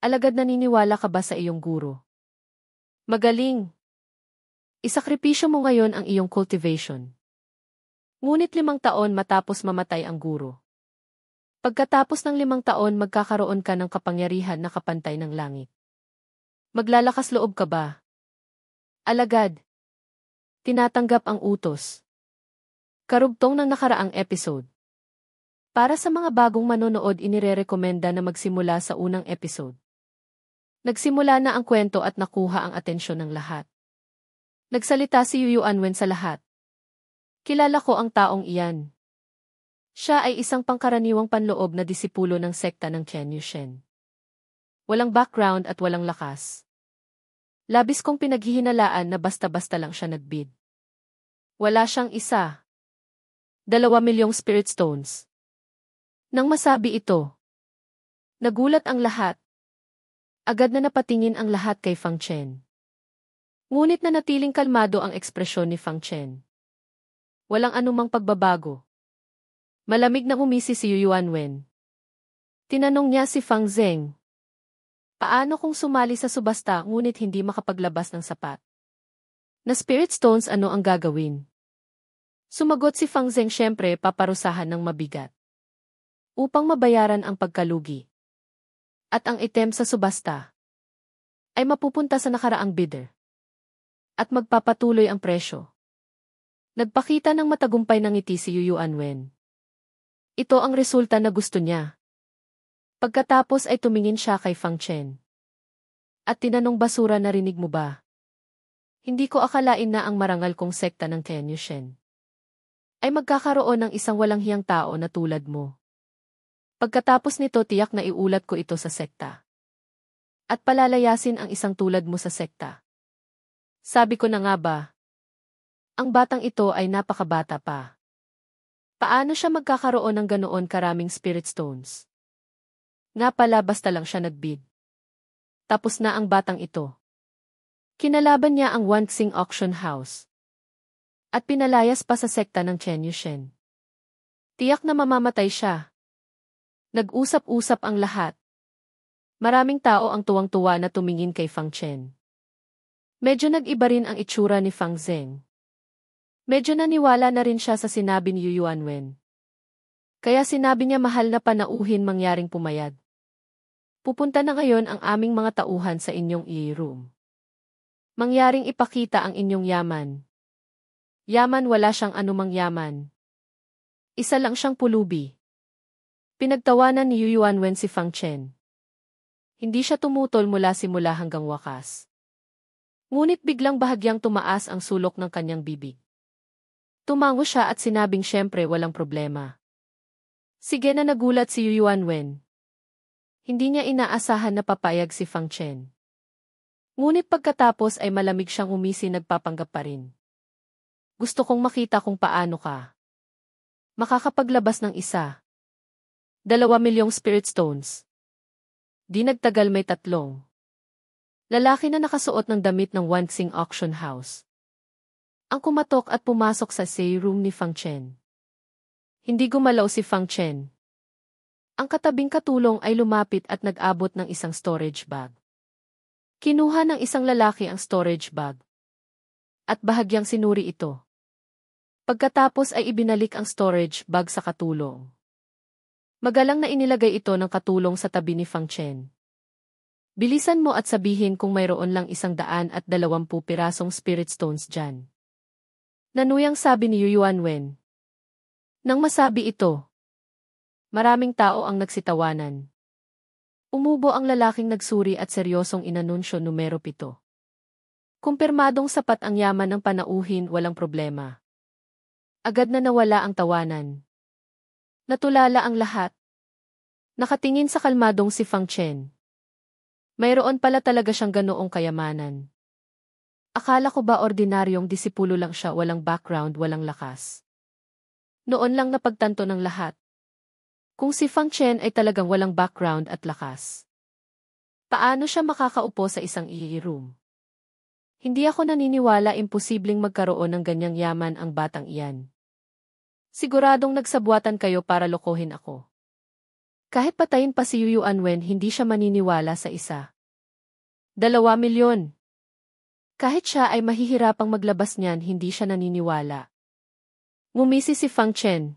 Alagad naniniwala ka ba sa iyong guro? Magaling! Isakripisyo mo ngayon ang iyong cultivation. Ngunit 5 taon matapos mamatay ang guro. Pagkatapos ng 5 taon magkakaroon ka ng kapangyarihan na kapantay ng langit. Maglalakas loob ka ba? Alagad. Tinatanggap ang utos. Karugtong ng nakaraang episode. Para sa mga bagong manonood inirerekomenda na magsimula sa unang episode. Nagsimula na ang kwento at nakuha ang atensyon ng lahat. Nagsalita si Yu Yuanwen sa lahat. Kilala ko ang taong iyan. Siya ay isang pangkaraniwang panloob na disipulo ng sekta ng Chen Yushen. Walang background at walang lakas. Labis kong pinaghihinalaan na basta-basta lang siya nagbid. Wala siyang 2 milyong spirit stones. Nang masabi ito, nagulat ang lahat. Agad na napatingin ang lahat kay Fang Chen. Ngunit nanatiling kalmado ang ekspresyon ni Fang Chen. Walang anumang pagbabago. Malamig na umisi si Yu Yuanwen. Tinanong niya si Fang Zeng. Paano kung sumali sa subasta ngunit hindi makapaglabas ng sapat? Na spirit stones ano ang gagawin? Sumagot si Fang Zeng syempre paparusahan ng mabigat. Upang mabayaran ang pagkalugi. At ang item sa subasta ay mapupunta sa nakaraang bidder. At magpapatuloy ang presyo. Nagpakita ng matagumpay ng ngiti si Yu Yuanwen. Ito ang resulta na gusto niya. Pagkatapos ay tumingin siya kay Fang Chen. At tinanong basura narinig mo ba? Hindi ko akalain na ang marangal kong sekta ng Chen Yushen ay magkakaroon ng isang walang hiyang tao na tulad mo. Pagkatapos nito tiyak na iulat ko ito sa sekta. At palalayasin ang isang tulad mo sa sekta. Sabi ko na nga ba? Ang batang ito ay napakabata pa. Paano siya magkakaroon ng ganoon karaming spirit stones? Nga pala basta lang siya nagbid. Tapos na ang batang ito. Kinalaban niya ang Wanxing Auction House. At pinalayas pa sa sekta ng Chen Yushen. Tiyak na mamamatay siya. Nag-usap-usap ang lahat. Maraming tao ang tuwang-tuwa na tumingin kay Fang Chen. Medyo nag-iba rin ang itsura ni Fang Zeng. Medyo naniwala na rin siya sa sinabi ni Yu Yuanwen. Kaya sinabi niya mahal na panauhin mangyaring pumayag. Pupunta na ngayon ang aming mga tauhan sa inyong i-room. Mangyaring ipakita ang inyong yaman. Yaman wala siyang anumang yaman. Isa lang siyang pulubi. Pinagtawanan ni Yu Yuanwen si Fang Chen. Hindi siya tumutol mula simula hanggang wakas. Ngunit biglang bahagyang tumaas ang sulok ng kanyang bibig. Tumango siya at sinabing syempre walang problema. Sige na nagulat si Yu Yuanwen. Hindi niya inaasahan na papayag si Fang Chen. Ngunit pagkatapos ay malamig siyang umisi nagpapanggap pa rin. Gusto kong makita kung paano ka makakapaglabas ng 2 milyong spirit stones. Di nagtagal may 3 lalaki na nakasuot ng damit ng Wanxing Auction House ang kumatok at pumasok sa say room ni Fang Chen. Hindi gumalaw si Fang Chen. Ang katabing katulong ay lumapit at nag-abot ng isang storage bag. Kinuha ng isang lalaki ang storage bag. At bahagyang sinuri ito. Pagkatapos ay ibinalik ang storage bag sa katulong. Magalang na inilagay ito ng katulong sa tabi ni Fang Chen. Bilisan mo at sabihin kung mayroon lang 120 pirasong spirit stones dyan. Nanuyang sabi ni Yu Yuanwen. Nang masabi ito, maraming tao ang nagsitawanan. Umubo ang lalaking nagsuri at seryosong inanunsyo numero 7. Kumpirmadong sapat ang yaman ng panauhin walang problema. Agad na nawala ang tawanan. Natulala ang lahat. Nakatingin sa kalmadong si Fang Chen. Mayroon pala talaga siyang ganoong kayamanan. Akala ko ba ordinaryong disipulo lang siya walang background walang lakas. Noon lang napagtanto ng lahat. Kung si Fang Chen ay talagang walang background at lakas. Paano siya makakaupo sa isang i-room? Hindi ako naniniwala imposibleng magkaroon ng ganyang yaman ang batang iyan. Siguradong nagsabwatan kayo para lokohin ako. Kahit patayin pa si Yu Yuanwen hindi siya maniniwala sa isa. 2 milyon. Kahit siya ay mahihirapang maglabas niyan hindi siya naniniwala. Ngumisi si Fang Chen.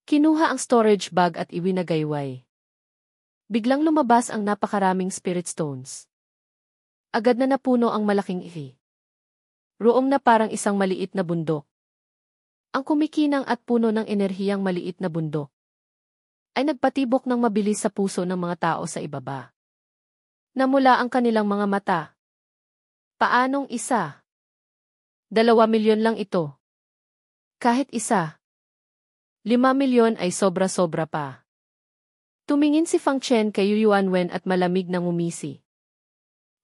Kinuha ang storage bag at iwinagayway. Biglang lumabas ang napakaraming spirit stones. Agad na napuno ang malaking ihi. Roong na parang isang maliit na bundok. Ang kumikinang at puno ng enerhiyang maliit na bundok ay nagpatibok ng mabilis sa puso ng mga tao sa ibaba. Namula ang kanilang mga mata. Paanong isa? 2 milyon lang ito. Kahit isa. 5 milyon ay sobra-sobra pa. Tumingin si Fang Chen kay Yu Yuanwen at malamig na ngumisi.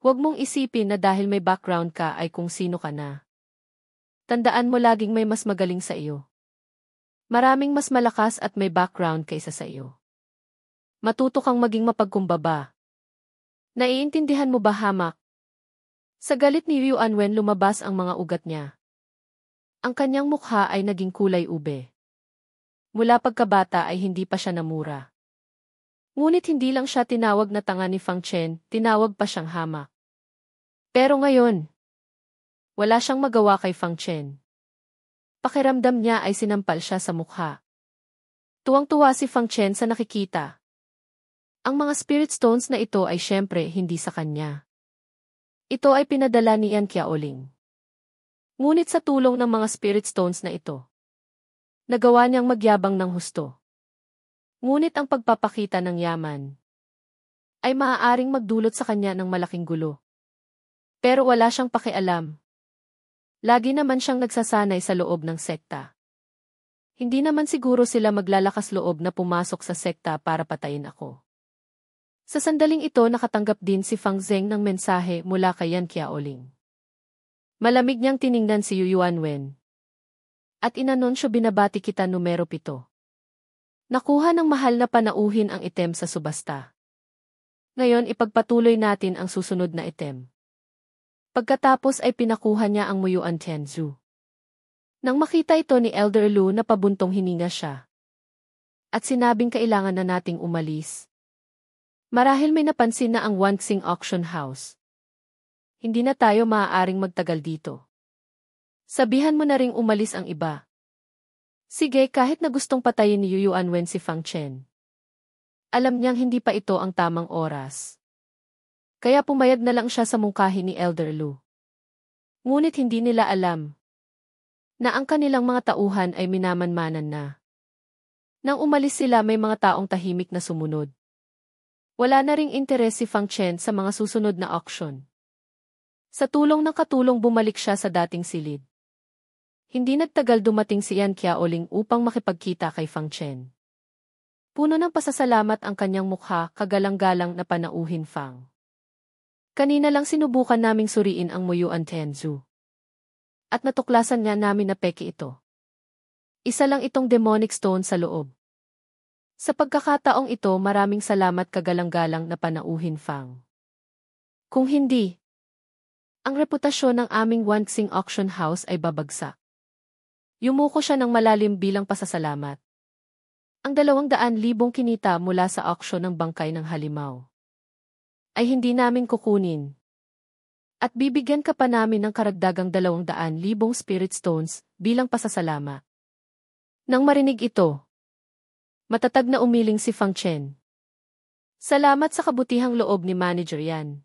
Huwag mong isipin na dahil may background ka ay kung sino ka na. Tandaan mo laging may mas magaling sa iyo. Maraming mas malakas at may background kaysa sa iyo. Matuto kang maging mapagkumbaba. Naiintindihan mo ba, hamak? Sa galit ni Yu Yuanwen lumabas ang mga ugat niya. Ang kanyang mukha ay naging kulay ube. Mula pagkabata ay hindi pa siya namura. Ngunit hindi lang siya tinawag na tanga ni Fang Chen, tinawag pa siyang hamak. Pero ngayon, wala siyang magawa kay Fang Chen. Pakiramdam niya ay sinampal siya sa mukha. Tuwang-tuwa si Fang Chen sa nakikita. Ang mga spirit stones na ito ay syempre hindi sa kanya. Ito ay pinadala ni Yan Qiaoling. Ngunit sa tulong ng mga spirit stones na ito, nagawa niyang magyabang ng husto. Ngunit ang pagpapakita ng yaman ay maaaring magdulot sa kanya ng malaking gulo. Pero wala siyang pakialam. Lagi naman siyang nagsasanay sa loob ng sekta. Hindi naman siguro sila maglalakas loob na pumasok sa sekta para patayin ako. Sa sandaling ito nakatanggap din si Fang Zeng ng mensahe mula kay Yan Qiaoling. Malamig niyang tiningnan si Yu Yuanwen. At inanunsyo binabati kita numero 7. Nakuha ng mahal na panauhin ang item sa subasta. Ngayon ipagpatuloy natin ang susunod na item. Pagkatapos ay pinakuha niya ang Muyuan Tianzu. Nang makita ito ni Elder Lu na pabuntong hininga siya. At sinabing kailangan na nating umalis. Marahil may napansin na ang Wanxing Auction House. Hindi na tayo maaaring magtagal dito. Sabihan mo na ring umalis ang iba. Sige kahit na gustong patayin ni Yu Yuanwen si Fang Chen. Alam niyang hindi pa ito ang tamang oras. Kaya pumayag na lang siya sa mungkahi ni Elder Lu. Ngunit hindi nila alam na ang kanilang mga tauhan ay minamanmanan na. Nang umalis sila may mga taong tahimik na sumunod. Wala na ring interes si Fang Chen sa mga susunod na auction. Sa tulong ng katulong bumalik siya sa dating silid. Hindi nagtagal dumating si Yan Qiaoling upang makipagkita kay Fang Chen. Puno ng pasasalamat ang kanyang mukha, kagalang-galang na panauhin Fang. Kanina lang sinubukan naming suriin ang Muyuan Tianzu. At natuklasan nga namin na peke ito. Isa lang itong demonic stone sa loob. Sa pagkakataong ito maraming salamat kagalang-galang na panauhin Fang. Kung hindi, ang reputasyon ng aming Wanxing Auction House ay babagsak. Yumuko siya ng malalim bilang pasasalamat. Ang 200,000 kinita mula sa auction ng bangkay ng halimaw ay hindi namin kukunin. At bibigyan ka pa namin ng karagdagang 200,000 spirit stones bilang pasasalamat. Nang marinig ito, matatag na umiling si Fang Chen. Salamat sa kabutihang loob ni Manager Yan.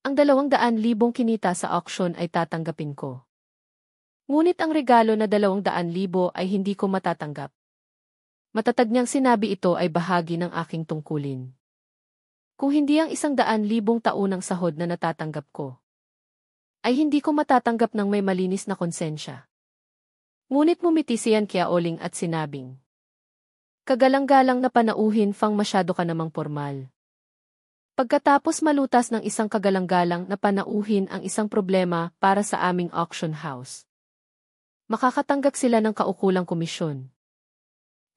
Ang 200,000 kinita sa auction ay tatanggapin ko. Ngunit ang regalo na 200,000 ay hindi ko matatanggap. Matatag niyang sinabi ito ay bahagi ng aking tungkulin. Kung hindi ang 100,000 taunang sahod na natatanggap ko, ay hindi ko matatanggap ng may malinis na konsensya. Ngunit mumiti si Yan Qiaoling at sinabing, kagalang-galang na panauhin Fang masyado ka namang formal. Pagkatapos malutas ng isang kagalang-galang na panauhin ang isang problema para sa aming auction house, makakatanggap sila ng kaukulang komisyon.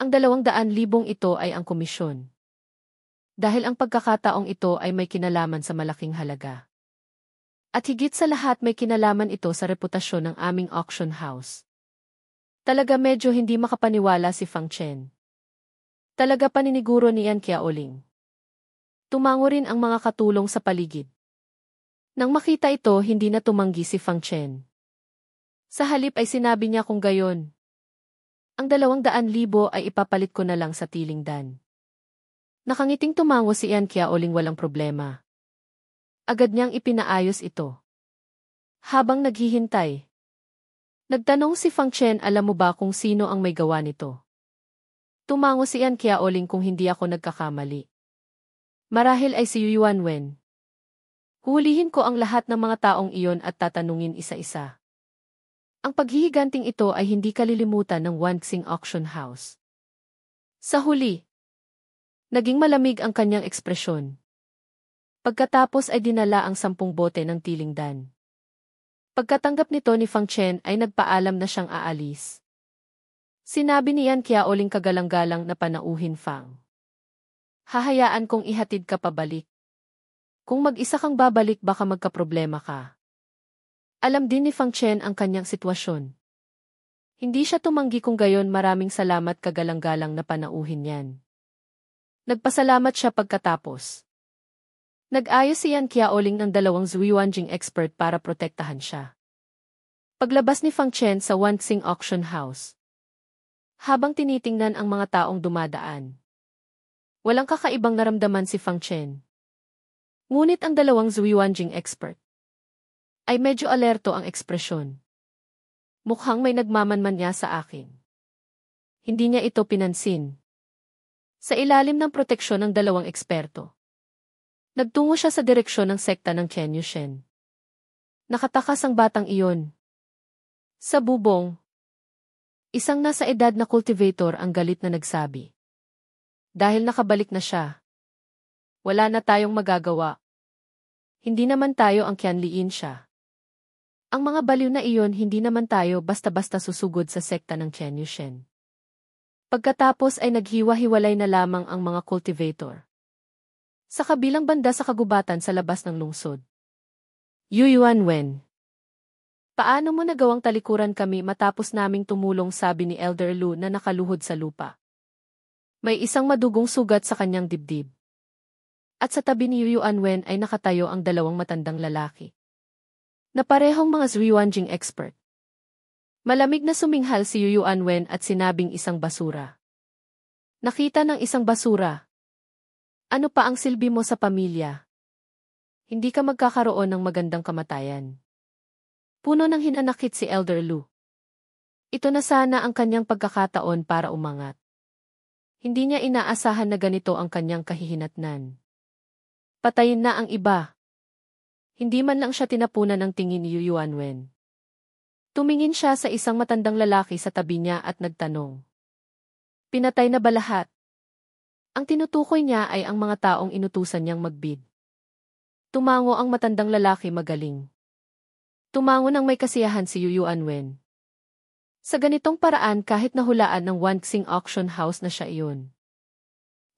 Ang 200,000 ito ay ang komisyon. Dahil ang pagkakataong ito ay may kinalaman sa malaking halaga. At higit sa lahat may kinalaman ito sa reputasyon ng aming auction house. Talaga medyo hindi makapaniwala si Fang Chen. Talaga paniniguro ni Yan Qiaoling. Tumango rin ang mga katulong sa paligid. Nang makita ito, hindi na tumanggi si Fang Chen. Sa halip ay sinabi niya kung gayon. Ang 200,000 ay ipapalit ko na lang sa Tiling Dan. Nakangiting tumango si Yan Qiaoling walang problema. Agad niyang ipinaayos ito. Habang naghihintay, nagtanong si Fang Chen, alam mo ba kung sino ang may gawa nito? Tumango si Yan Qiaoling, kung hindi ako nagkakamali. Marahil ay si Yuan Wen. Huhulihin ko ang lahat ng mga taong iyon at tatanungin isa-isa. Ang paghihiganting ito ay hindi kalilimutan ng Wanxing Auction House. Sa huli, naging malamig ang kanyang ekspresyon. Pagkatapos ay dinala ang 10 bote ng Tiling Dan. Pagkatanggap nito ni Fang Chen ay nagpaalam na siyang aalis. Sinabi ni Yan Qiaoling kagalang-galang na panauhin Fang. Hahayaan kong ihatid ka pabalik. Kung mag-isa kang babalik baka magkaproblema ka. Alam din ni Fang Chen ang kanyang sitwasyon. Hindi siya tumanggi, kung gayon maraming salamat kagalang-galang na panauhin yan. Nagpasalamat siya pagkatapos. Nag-ayos si Yan Qiaoling ng 2 Zhuiwanjing expert para protektahan siya. Paglabas ni Fang Chen sa Wanxing Auction House, habang tinitingnan ang mga taong dumadaan, walang kakaibang naramdaman si Fang Chen. Ngunit ang 2 Zhuiwanjing expert ay medyo alerto ang ekspresyon. Mukhang may nagmamanman niya sa akin. Hindi niya ito pinansin. Sa ilalim ng proteksyon ng 2 eksperto, nagtungo siya sa direksyon ng sekta ng Qian Yushen. Nakatakas ang batang iyon. Sa bubong, isang nasa edad na cultivator ang galit na nagsabi. Dahil nakabalik na siya, wala na tayong magagawa. Hindi naman tayo ang Qianlian siya. Ang mga baliw na iyon, hindi naman tayo basta-basta susugod sa sekta ng Qian Yushen. Pagkatapos ay naghiwa-hiwalay na lamang ang mga cultivator. Sa kabilang banda sa kagubatan sa labas ng lungsod. Yuan Wen. Paano mo nagawang talikuran kami matapos naming tumulong, sabi ni Elder Lu na nakaluhod sa lupa. May isang madugong sugat sa kanyang dibdib. At sa tabi ni Yuan Wen ay nakatayo ang 2 matandang lalaki, na parehong mga Zhuiwanjing expert. Malamig na suminghal si Yuan Wen at sinabing isang basura. Nakita ng isang basura. Ano pa ang silbi mo sa pamilya? Hindi ka magkakaroon ng magandang kamatayan. Puno ng hinanakit si Elder Lu. Ito na sana ang kanyang pagkakataon para umangat. Hindi niya inaasahan na ganito ang kanyang kahihinatnan. Patayin na ang iba. Hindi man lang siya tinapunan ng tingin ni Yuan Wen. Tumingin siya sa isang matandang lalaki sa tabi niya at nagtanong. Pinatay na ba lahat? Ang tinutukoy niya ay ang mga taong inutusan niyang magbid. Tumango ang matandang lalaki magaling. Tumango ng may kasiyahan si Yuan Wen. Sa ganitong paraan, kahit nahulaan ng Wanxing Auction House na siya iyon,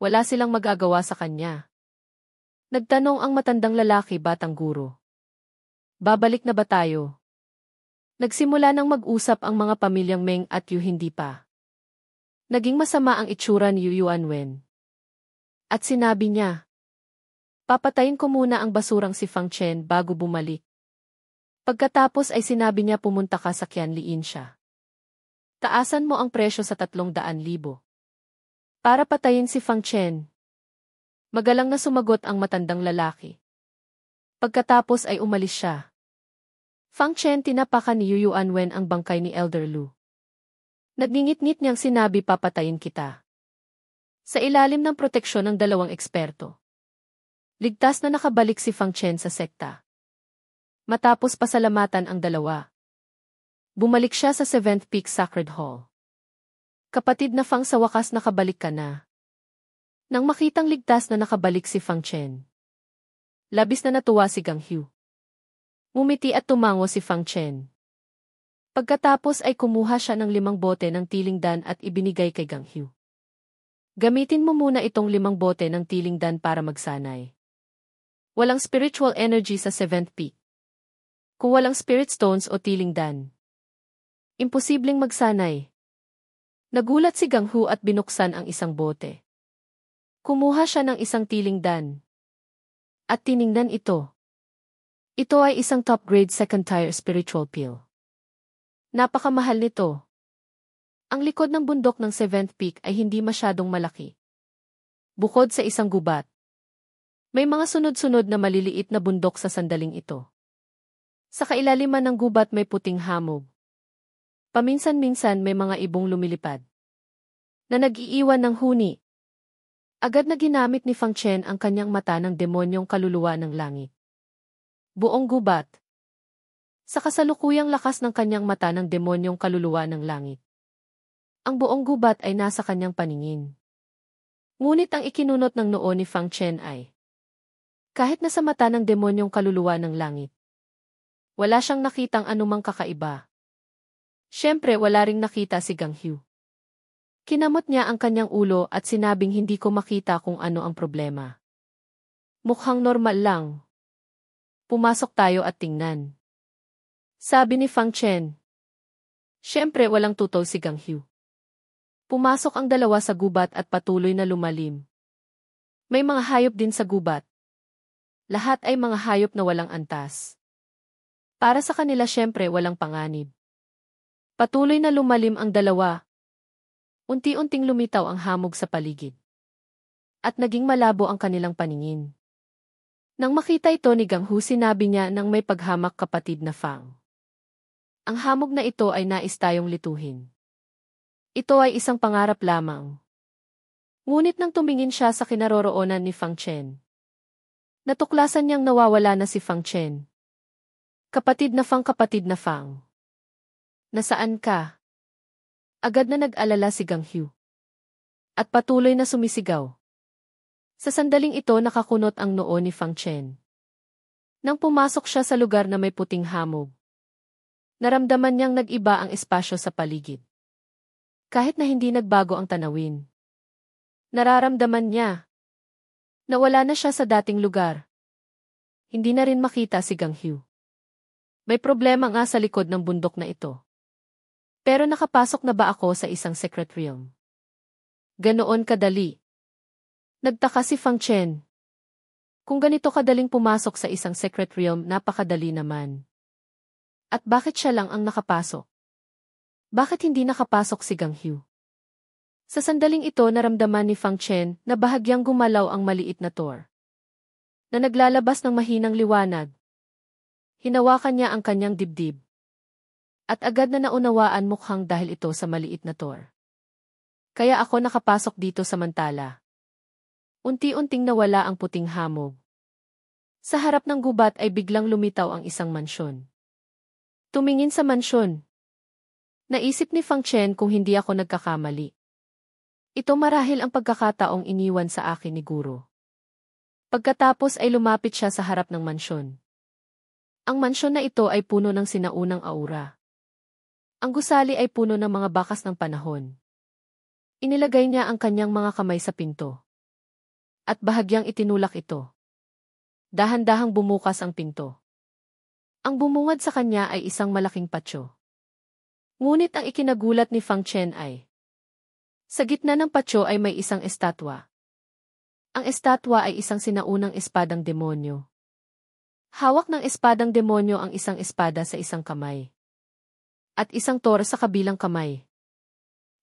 wala silang magagawa sa kanya. Nagtanong ang matandang lalaki, batang guro. Babalik na ba tayo? Nagsimula nang mag-usap ang mga pamilyang Meng at Yu, hindi pa. Naging masama ang itsura ni Yuan Wen. At sinabi niya, papatayin ko muna ang basurang si Fang Chen bago bumalik. Pagkatapos ay sinabi niya, pumunta ka sa Qianlian siya. Taasan mo ang presyo sa 300,000 para patayin si Fang Chen. Magalang na sumagot ang matandang lalaki. Pagkatapos ay umalis siya. Fang Chen, tinapakan ni Yuan Wen ang bangkay ni Elder Lu. Nagngingit-ngit niyang sinabi, papatayin kita. Sa ilalim ng proteksyon ng 2 eksperto, ligtas na nakabalik si Fang Chen sa sekta. Matapos pasalamatan ang 2, bumalik siya sa 7th Peak Sacred Hall. Kapatid na Fang, sa wakas nakabalik ka na. Nang makitang ligtas na nakabalik si Fang Chen, labis na natuwa si Gang Hu. Ngumiti at tumango si Fang Chen. Pagkatapos ay kumuha siya ng 5 bote ng Tiling Dan at ibinigay kay Gang Hu. Gamitin mo muna itong 5 bote ng Tiling Dan para magsanay. Walang spiritual energy sa 7th Peak. Kung walang spirit stones o Tiling Dan, imposibleng magsanay. Nagulat si Gang Hu at binuksan ang isang bote. Kumuha siya ng isang tilingdan. At tiningnan ito. Ito ay isang top-grade second-tier spiritual pill. Napakamahal nito. Ang likod ng bundok ng Seventh Peak ay hindi masyadong malaki. Bukod sa isang gubat, may mga sunod-sunod na maliliit na bundok sa sandaling ito. Sa kailaliman ng gubat may puting hamog. Paminsan-minsan may mga ibong lumilipad na nag-iiwan ng huni. Agad na ginamit ni Fang Chen ang kanyang mata ng demonyong kaluluwa ng langit. Buong gubat. Sa kasalukuyang lakas ng kanyang mata ng demonyong kaluluwa ng langit. Ang buong gubat ay nasa kanyang paningin. Ngunit ang ikinunot ng noo ni Fang Chen ay, kahit nasa mata ng demonyong kaluluwa ng langit, wala siyang nakitang anumang kakaiba. Siyempre wala ring nakita si Gang Hu. Kinamot niya ang kanyang ulo at sinabing hindi ko makita kung ano ang problema. Mukhang normal lang. Pumasok tayo at tingnan. Sabi ni Fang Chen. Siyempre walang tutol si Gang Hu. Pumasok ang dalawa sa gubat at patuloy na lumalim. May mga hayop din sa gubat. Lahat ay mga hayop na walang antas. Para sa kanila siyempre walang panganib. Patuloy na lumalim ang dalawa. Unti-unting lumitaw ang hamog sa paligid. At naging malabo ang kanilang paningin. Nang makita ito ni Gang Hu, sinabi niya nang may paghamak, kapatid na Fang. Ang hamog na ito ay nais tayong lituhin. Ito ay isang pangarap lamang. Ngunit nang tumingin siya sa kinaroroonan ni Fang Chen, natuklasan niyang nawawala na si Fang Chen. Kapatid na Fang, kapatid na Fang. Nasaan ka? Agad na nag-alala si Gang Hu. At patuloy na sumisigaw. Sa sandaling ito nakakunot ang noo ni Fang Chen. Nang pumasok siya sa lugar na may puting hamog, naramdaman niyang nag-iba ang espasyo sa paligid. Kahit na hindi nagbago ang tanawin. Nararamdaman niya na wala na siya sa dating lugar. Hindi na rin makita si Gang Hu. May problema nga sa likod ng bundok na ito. Pero nakapasok na ba ako sa isang secret realm? Ganoon kadali. Nagtaka si Fang Chen. Kung ganito kadaling pumasok sa isang secret realm, napakadali naman. At bakit siya lang ang nakapasok? Bakit hindi nakapasok si Gang Hu? Sa sandaling ito naramdaman ni Fang Chen na bahagyang gumalaw ang maliit na door, na naglalabas ng mahinang liwanag. Hinawakan niya ang kanyang dibdib. At agad na naunawaan, mukhang dahil ito sa maliit na door. Kaya ako nakapasok dito samantala. Unti-unting nawala ang puting hamog. Sa harap ng gubat ay biglang lumitaw ang isang mansyon. Tumingin sa mansyon. Naisip ni Fang Chen, kung hindi ako nagkakamali, ito marahil ang pagkakataong iniwan sa akin ni Guro. Pagkatapos ay lumapit siya sa harap ng mansyon. Ang mansyon na ito ay puno ng sinaunang aura. Ang gusali ay puno ng mga bakas ng panahon. Inilagay niya ang kanyang mga kamay sa pinto. At bahagyang itinulak ito. Dahan-dahang bumukas ang pinto. Ang bumungad sa kanya ay isang malaking patyo. Ngunit ang ikinagulat ni Fang Chen ay, sa gitna ng patyo ay may isang estatwa. Ang estatwa ay isang sinaunang espadang demonyo. Hawak ng espadang demonyo ang isang espada sa isang kamay. At isang tore sa kabilang kamay.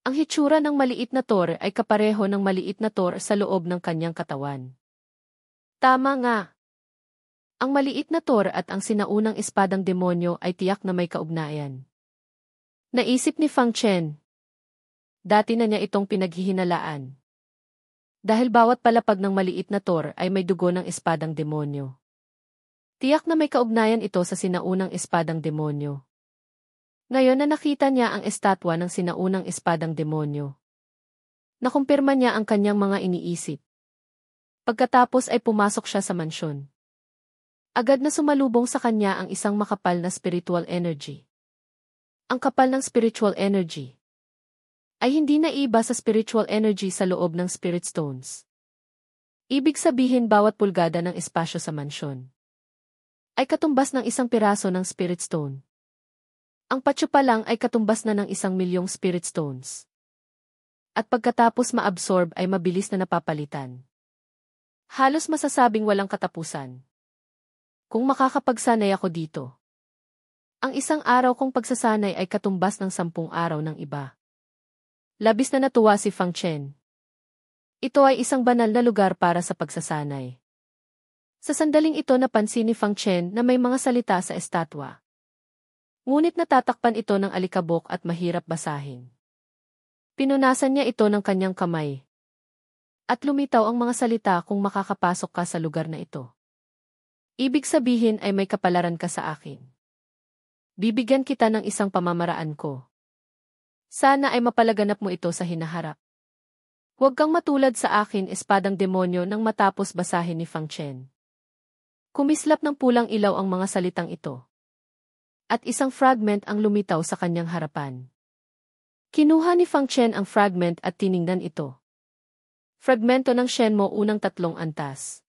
Ang hitsura ng maliit na tore ay kapareho ng maliit na tore sa loob ng kanyang katawan. Tama nga. Ang maliit na tore at ang sinaunang espadang demonyo ay tiyak na may kaugnayan. Naisip ni Fang Chen. Dati na niya itong pinaghihinalaan. Dahil bawat palapag ng maliit na tore ay may dugo ng espadang demonyo. Tiyak na may kaugnayan ito sa sinaunang espadang demonyo. Ngayon na nakita niya ang estatwa ng sinaunang espadang demonyo, nakumpirma niya ang kanyang mga iniisip. Pagkatapos ay pumasok siya sa mansyon. Agad na sumalubong sa kanya ang isang makapal na spiritual energy. Ang kapal ng spiritual energy ay hindi naiba sa spiritual energy sa loob ng spirit stones. Ibig sabihin bawat pulgada ng espasyo sa mansyon ay katumbas ng isang piraso ng spirit stone. Ang patyo pa lang ay katumbas na ng 1,000,000 spirit stones. At pagkatapos ma-absorb ay mabilis na napapalitan. Halos masasabing walang katapusan. Kung makakapagsanay ako dito. Ang isang araw kong pagsasanay ay katumbas ng 10 araw ng iba. Labis na natuwa si Fang Chen. Ito ay isang banal na lugar para sa pagsasanay. Sa sandaling ito napansin ni Fang Chen na may mga salita sa estatwa. Ngunit natatakpan ito ng alikabok at mahirap basahin. Pinunasan niya ito ng kanyang kamay. At lumitaw ang mga salita kung makakapasok ka sa lugar na ito. Ibig sabihin ay may kapalaran ka sa akin. Bibigyan kita ng isang pamamaraan ko. Sana ay mapalaganap mo ito sa hinaharap. Huwag kang matulad sa akin, espadang demonyo, nang matapos basahin ni Fang Chen. Kumislap ng pulang ilaw ang mga salitang ito. At isang fragment ang lumitaw sa kanyang harapan. Kinuha ni Fang Chen ang fragment at tiningnan ito. Fragmento ng Shenmo unang 3 antas.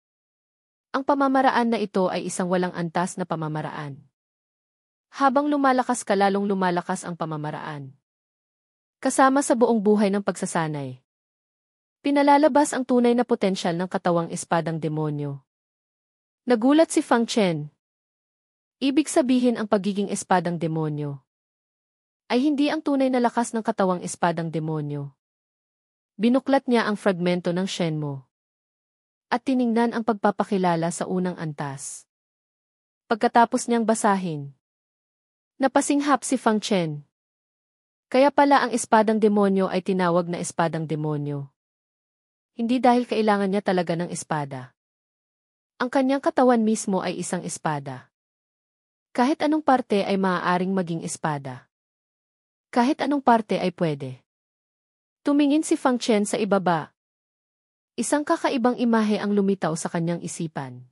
Ang pamamaraan na ito ay isang walang antas na pamamaraan. Habang lumalakas ka lalong lumalakas ang pamamaraan. Kasama sa buong buhay ng pagsasanay. Pinalalabas ang tunay na potensyal ng katawang espadang demonyo. Nagulat si Fang Chen. Ibig sabihin ang pagiging espadang demonyo ay hindi ang tunay na lakas ng katawang espadang demonyo. Binuklat niya ang fragmento ng Shenmo at tiningnan ang pagpapakilala sa unang antas. Pagkatapos niyang basahin, napasinghap si Fang Chen. Kaya pala ang espadang demonyo ay tinawag na espadang demonyo. Hindi dahil kailangan niya talaga ng espada. Ang kanyang katawan mismo ay isang espada. Kahit anong parte ay maaaring maging espada. Kahit anong parte ay pwede. Tumingin si Fang Chen sa ibaba. Isang kakaibang imahe ang lumitaw sa kanyang isipan.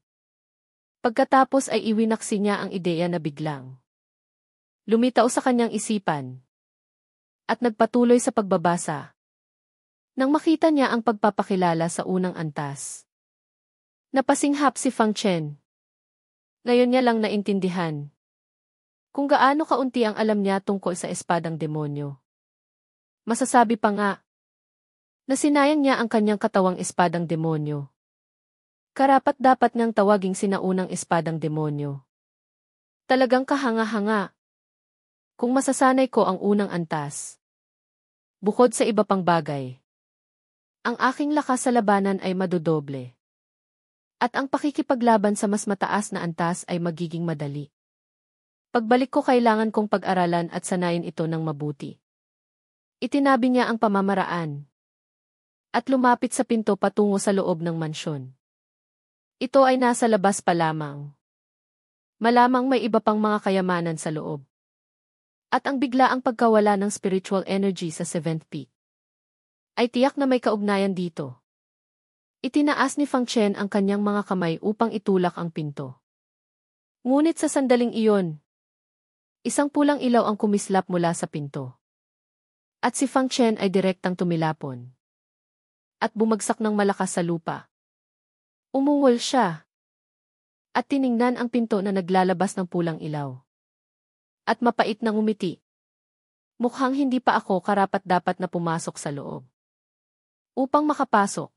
Pagkatapos ay iwinaksi niya ang ideya na biglang lumitaw sa kanyang isipan. At nagpatuloy sa pagbabasa. Nang makita niya ang pagpapakilala sa unang antas. Napasinghap si Fang Chen. Ngayon niya lang naintindihan kung gaano kaunti ang alam niya tungkol sa espadang demonyo. Masasabi pa nga na sinayang niya ang kanyang katawang espadang demonyo. Karapat-dapat niyang tawaging sinaunang espadang demonyo. Talagang kahanga-hanga. Kung masasanay ko ang unang antas. Bukod sa iba pang bagay. Ang aking lakas sa labanan ay madodoble. At ang pakikipaglaban sa mas mataas na antas ay magiging madali. Pagbalik ko kailangan kong pag-aralan at sanayin ito ng mabuti. Itinabi niya ang pamamaraan. At lumapit sa pinto patungo sa loob ng mansyon. Ito ay nasa labas pa lamang. Malamang may iba pang mga kayamanan sa loob. At ang biglaang pagkawala ng spiritual energy sa 7th peak ay tiyak na may kaugnayan dito. Itinaas ni Fang Chen ang kanyang mga kamay upang itulak ang pinto. Ngunit sa sandaling iyon, isang pulang ilaw ang kumislap mula sa pinto. At si Fang Chen ay direktang tumilapon. At bumagsak ng malakas sa lupa. Umungol siya. At tiningnan ang pinto na naglalabas ng pulang ilaw. At mapait na ngumiti. Mukhang hindi pa ako karapat-dapat na pumasok sa loob. Upang makapasok,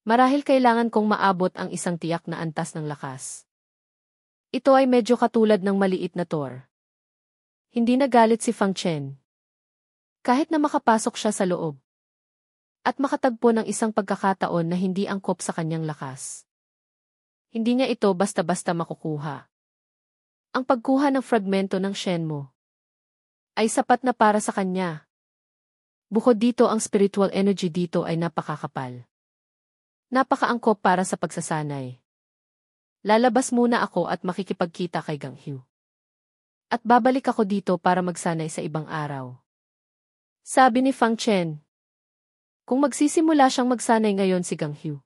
marahil kailangan kong maabot ang isang tiyak na antas ng lakas. Ito ay medyo katulad ng maliit na Thor. Hindi nagalit si Fang Chen. Kahit na makapasok siya sa loob. At makatagpo ng isang pagkakataon na hindi angkop sa kanyang lakas. Hindi niya ito basta-basta makukuha. Ang pagkuha ng fragmento ng Shenmo ay sapat na para sa kanya. Bukod dito ang spiritual energy dito ay napakakapal. Napakaangkop para sa pagsasanay. Lalabas muna ako at makikipagkita kay Gang Hu. At babalik ako dito para magsanay sa ibang araw. Sabi ni Fang Chen. Kung magsisimula siyang magsanay ngayon si Gang Hu,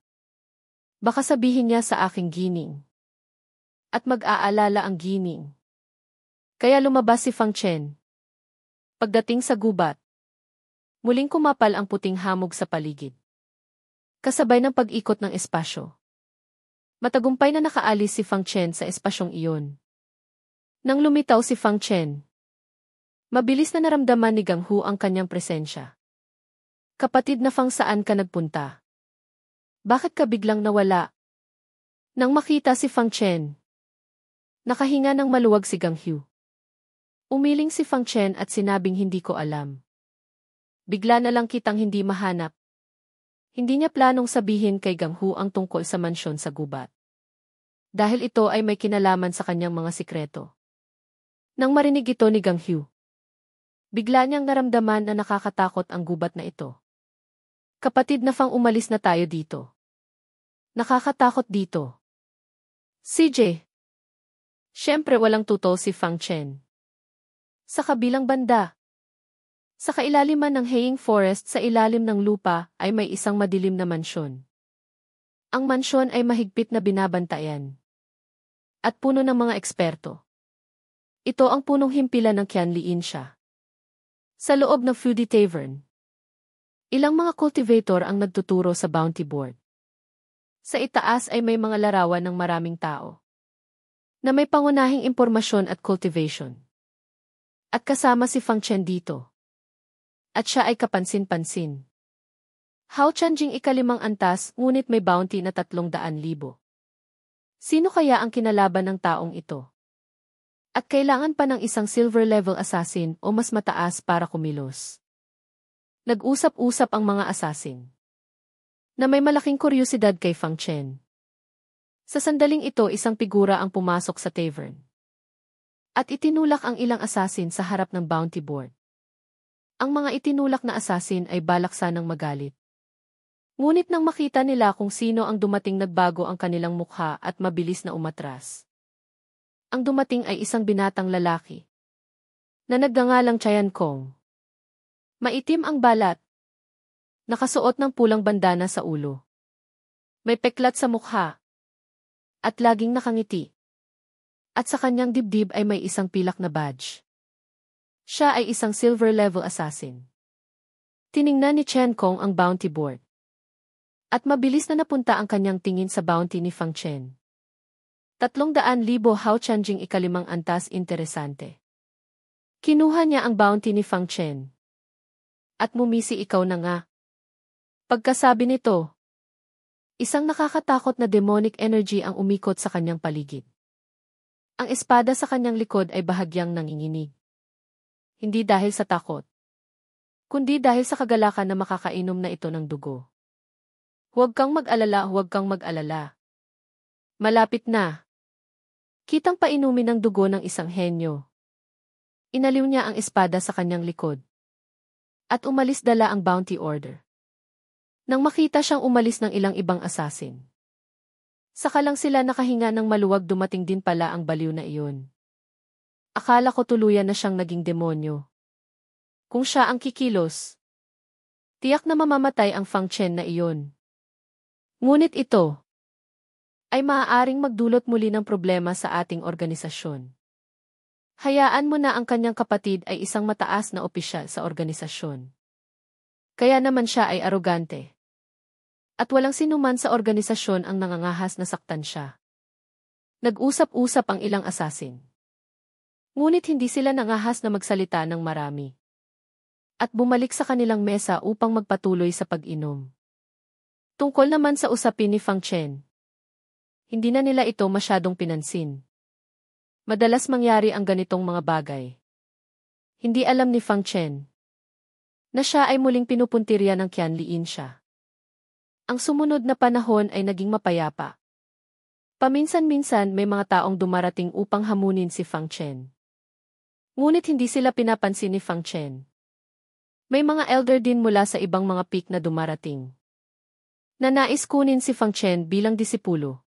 baka sabihin niya sa aking gining. At mag-aalala ang gining. Kaya lumabas si Fang Chen. Pagdating sa gubat, muling kumapal ang puting hamog sa paligid. Kasabay ng pag-ikot ng espasyo. Matagumpay na nakaalis si Fang Chen sa espasyong iyon. Nang lumitaw si Fang Chen, mabilis na naramdaman ni Gang Hu ang kanyang presensya. Kapatid na Fang, saan ka nagpunta? Bakit ka biglang nawala? Nang makita si Fang Chen, nakahinga ng maluwag si Gang Hu. Umiling si Fang Chen at sinabing hindi ko alam. Bigla na lang kitang hindi mahanap. Hindi niya planong sabihin kay Gang Hu ang tungkol sa mansyon sa gubat. Dahil ito ay may kinalaman sa kanyang mga sikreto. Nang marinig ito ni Gang Hu, bigla niyang naramdaman na nakakatakot ang gubat na ito. Kapatid na Fang, umalis na tayo dito. Nakakatakot dito. CJ. Siyempre walang tutol si Fang Chen. Sa kabilang banda, sa kailaliman ng Haying Forest sa ilalim ng lupa ay may isang madilim na mansyon. Ang mansyon ay mahigpit na binabantayan. At puno ng mga eksperto. Ito ang punong himpilan ng Qianlian siya. Sa loob ng Foodie Tavern, ilang mga cultivator ang nagtuturo sa bounty board. Sa itaas ay may mga larawan ng maraming tao na may pangunahing impormasyon at cultivation. At kasama si Fang Chen dito. At siya ay kapansin-pansin. Hao Chanjing ikalimang antas, ngunit may bounty na 300,000. Sino kaya ang kinalaban ng taong ito? At kailangan pa ng isang silver level assassin o mas mataas para kumilos. Nag-usap-usap ang mga assassin na may malaking kuryosidad kay Fang Chen. Sa sandaling ito, isang figura ang pumasok sa tavern. At itinulak ang ilang assassin sa harap ng bounty board. Ang mga itinulak na assassin ay balak sanang magalit. Ngunit nang makita nila kung sino ang dumating, nagbago ang kanilang mukha at mabilis na umatras. Ang dumating ay isang binatang lalaki na nagngangalang Chayan Kong. Maitim ang balat. Nakasuot ng pulang bandana sa ulo. May peklat sa mukha. At laging nakangiti. At sa kanyang dibdib ay may isang pilak na badge. Siya ay isang silver level assassin. Tiningnan ni Chen Kong ang bounty board. At mabilis na napunta ang kanyang tingin sa bounty ni Fang Chen. 300,000 Hao Chanjing ikalimang antas, interesante. Kinuha niya ang bounty ni Fang Chen. At mumisi, ikaw na nga. Pagkasabi nito, isang nakakatakot na demonic energy ang umikot sa kanyang paligid. Ang espada sa kanyang likod ay bahagyang nanginginig. Hindi dahil sa takot, kundi dahil sa kagalakan na makakainom na ito ng dugo. Huwag kang mag-alala, huwag kang mag-alala. Malapit na. Kitang painumin ng dugo ng isang henyo. Inaliw niya ang espada sa kanyang likod. At umalis, dala ang bounty order. Nang makita siyang umalis ng ilang ibang assassin, saka lang sila nakahinga ng maluwag, dumating din pala ang baliw na iyon. Akala ko tuluyan na siyang naging demonyo. Kung siya ang kikilos, tiyak na mamamatay ang Fang Chen na iyon. Ngunit ito ay maaaring magdulot muli ng problema sa ating organisasyon. Hayaan mo na, ang kanyang kapatid ay isang mataas na opisyal sa organisasyon. Kaya naman siya ay arogante. At walang sinuman sa organisasyon ang nangangahas na saktan siya. Nag-usap-usap ang ilang assassin. Ngunit hindi sila nangahas na magsalita ng marami. At bumalik sa kanilang mesa upang magpatuloy sa pag-inom. Tungkol naman sa usapin ni Fang Chen, hindi na nila ito masyadong pinansin. Madalas mangyari ang ganitong mga bagay. Hindi alam ni Fang Chen na siya ay muling pinupuntirya ng Qianlian siya. Ang sumunod na panahon ay naging mapayapa. Paminsan-minsan may mga taong dumarating upang hamunin si Fang Chen. Ngunit hindi sila pinapansin ni Fang Chen. May mga elder din mula sa ibang mga peak na dumarating na nais kunin si Fang Chen bilang disipulo.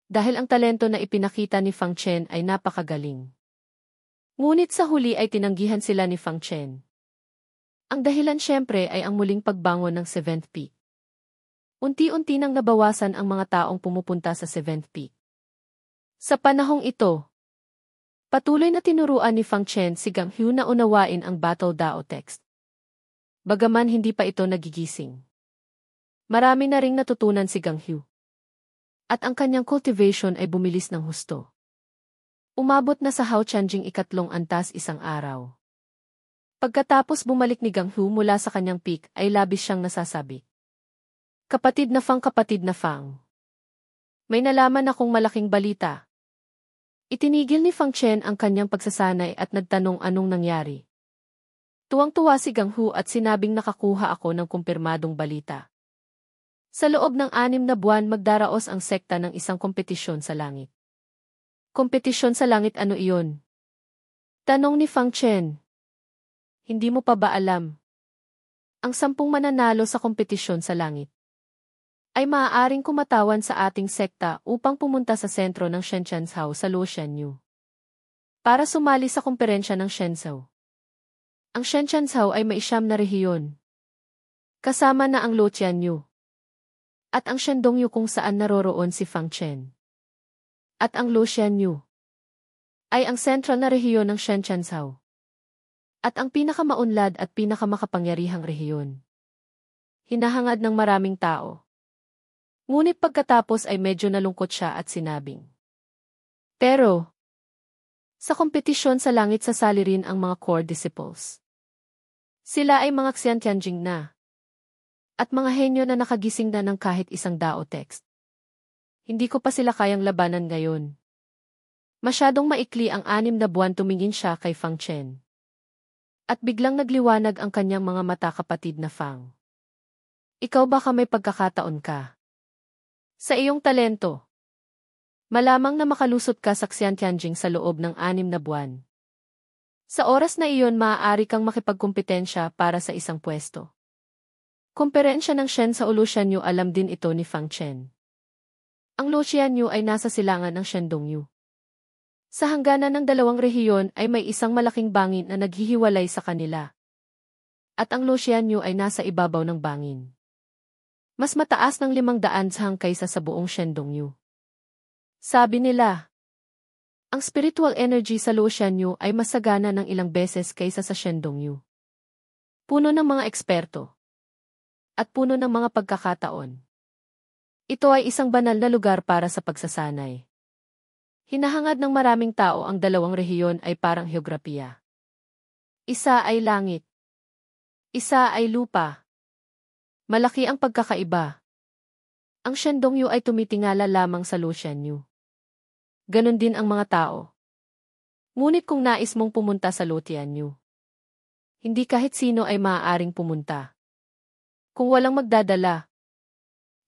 Dahil ang talento na ipinakita ni Fang Chen ay napakagaling. Ngunit sa huli ay tinanggihan sila ni Fang Chen. Ang dahilan syempre ay ang muling pagbangon ng 7th peak. Unti-unti nang nabawasan ang mga taong pumupunta sa 7th peak. Sa panahong ito, patuloy na tinuruan ni Fang Chen si Gang Hu na unawain ang Battle Dao text. Bagaman hindi pa ito nagigising, marami na ring natutunan si Gang Hu. At ang kanyang cultivation ay bumilis ng husto. Umabot na sa Hao Chanjing ikatlong antas isang araw. Pagkatapos bumalik ni Gang Hu mula sa kanyang peak ay labis siyang nasasabi. Kapatid na Fang. May nalaman akong malaking balita. Itinigil ni Fang Chen ang kanyang pagsasanay at nagtanong anong nangyari. Tuwang-tuwa si Gang Hu at sinabing nakakuha ako ng kumpirmadong balita. Sa loob ng 6 na buwan magdaraos ang sekta ng isang kompetisyon sa langit. Kompetisyon sa langit, ano iyon? Tanong ni Fang Chen. Hindi mo pa ba alam? Ang 10 mananalo sa kompetisyon sa langit ay maaaring kumatawan sa ating sekta upang pumunta sa sentro ng Shenzhou sa Luoxianyu para sumali sa komperensya ng Shenzhou. Ang Shenzhou ay may 9 na rehiyon, kasama na ang Luoxianyu at ang Shandongyu kung saan naroroon si Fang Chen. At ang Luoxianyu ay ang sentral na rehiyon ng Shenzhou at ang pinakamaunlad at pinakamakapangyarihang rehiyon. Hinahangad ng maraming tao. Ngunit pagkatapos ay medyo nalungkot siya at sinabing, pero, sa kompetisyon sa langit sasali rin ang mga core disciples. Sila ay mga Xiantianjing na, at mga henyo na nakagising na ng kahit isang Dao text. Hindi ko pa sila kayang labanan ngayon. Masyadong maikli ang 6 na buwan, tumingin siya kay Fang Chen. At biglang nagliwanag ang kanyang mga mata. Kapatid na Fang. Ikaw baka may pagkakataon ka sa iyong talento. Malamang na makalusot ka sa Xiantianjing sa loob ng 6 na buwan. Sa oras na iyon maaari kang makipagkumpetensya para sa isang pwesto. Komperensya ng Shenzhou Luoxianyu, alam din ito ni Fang Chen. Ang Luoxianyu ay nasa silangan ng Shandongyu. Sa hangganan ng 2 rehiyon ay may isang malaking bangin na naghihiwalay sa kanila. At ang Luoxianyu ay nasa ibabaw ng bangin. Mas mataas ng 500 zhang kaysa sa buong Shandongyu. Sabi nila, ang spiritual energy sa Luoxianyu ay masagana ng ilang beses kaysa sa Shandongyu. Puno ng mga eksperto. At puno ng mga pagkakataon. Ito ay isang banal na lugar para sa pagsasanay. Hinahangad ng maraming tao. Ang 2 rehiyon ay parang heograpiya. Isa ay langit. Isa ay lupa. Malaki ang pagkakaiba. Ang Shandongyu ay tumitingala lamang sa Luoxianyu. Ganon din ang mga tao. Ngunit kung nais mong pumunta sa Luoxianyu, hindi kahit sino ay maaaring pumunta. Kung walang magdadala,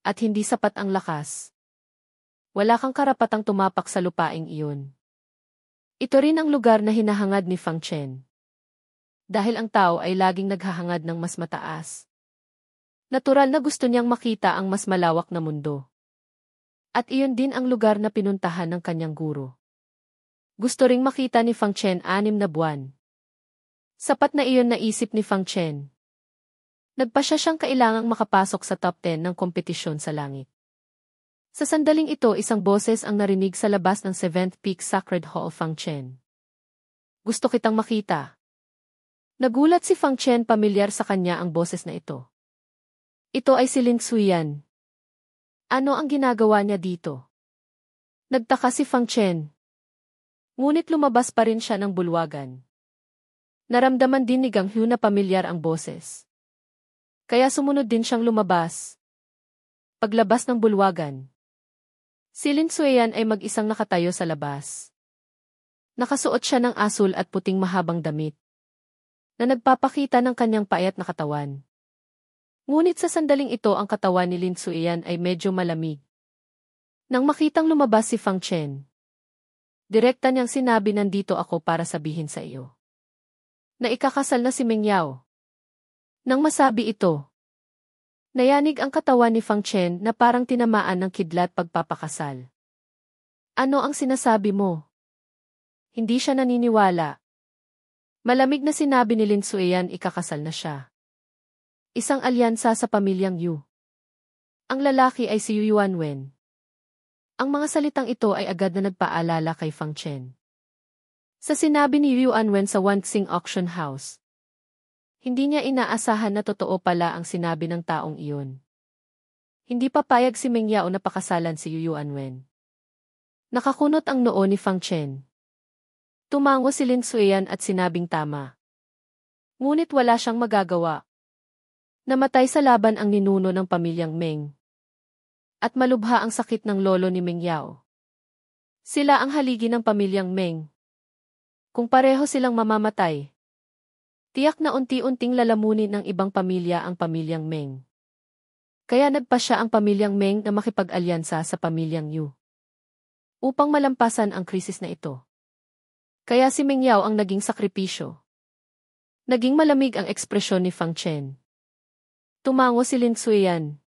at hindi sapat ang lakas, wala kang karapatang tumapak sa lupaing iyon. Ito rin ang lugar na hinahangad ni Fang Chen. Dahil ang tao ay laging naghahangad ng mas mataas. Natural na gusto niyang makita ang mas malawak na mundo. At iyon din ang lugar na pinuntahan ng kanyang guro. Gusto ring makita ni Fang Chen 6 na buwan. Sapat na iyon, naisip ni Fang Chen. Nagpasya siyang kailangang makapasok sa top 10 ng kompetisyon sa langit. Sa sandaling ito, isang boses ang narinig sa labas ng 7th Peak Sacred Hall. Fang Chen. Gusto kitang makita. Nagulat si Fang Chen, pamilyar sa kanya ang boses na ito. Ito ay si Lin Xuyan. Ano ang ginagawa niya dito? Nagtaka si Fang Chen. Ngunit lumabas pa rin siya ng bulwagan. Naramdaman din ni Gang Hu na pamilyar ang boses. Kaya sumunod din siyang lumabas. Paglabas ng bulwagan, si Lin Xuyan ay mag-isang nakatayo sa labas. Nakasuot siya ng asul at puting mahabang damit na nagpapakita ng kanyang payat na katawan. Ngunit sa sandaling ito, ang katawan ni Lin Xuyan ay medyo malamig. Nang makitang lumabas si Fang Chen, direkta niyang sinabi, nandito ako para sabihin sa iyo na ikakasal na si Meng Yao. Nang masabi ito, nayanig ang katawan ni Fang Chen na parang tinamaan ng kidlat. Pagpapakasal. Ano ang sinasabi mo? Hindi siya naniniwala. Malamig na sinabi ni Lin Xuyan, ikakasal na siya. Isang alyansa sa pamilyang Yu. Ang lalaki ay si Yu Yuanwen. Ang mga salitang ito ay agad na nagpaalala kay Fang Chen sa sinabi ni Yu Yuanwen sa Wanxing Auction House. Hindi niya inaasahan na totoo pala ang sinabi ng taong iyon. Hindi papayag si Meng Yao na pakasalan si Yu Yuanwen. Nakakunot ang noo ni Fang Chen. Tumango si Lin Xuyan at sinabing tama. Ngunit wala siyang magagawa. Namatay sa laban ang ninuno ng pamilyang Meng. At malubha ang sakit ng lolo ni Meng Yao. Sila ang haligi ng pamilyang Meng. Kung pareho silang mamamatay, tiyak na unti-unting lalamunin ng ibang pamilya ang pamilyang Meng. Kaya nagpasya ang pamilyang Meng na makipag-alyansa sa pamilyang Yu upang malampasan ang krisis na ito. Kaya si Meng Yao ang naging sakripisyo. Naging malamig ang ekspresyon ni Fang Chen. Tumango si Lin Xuyan.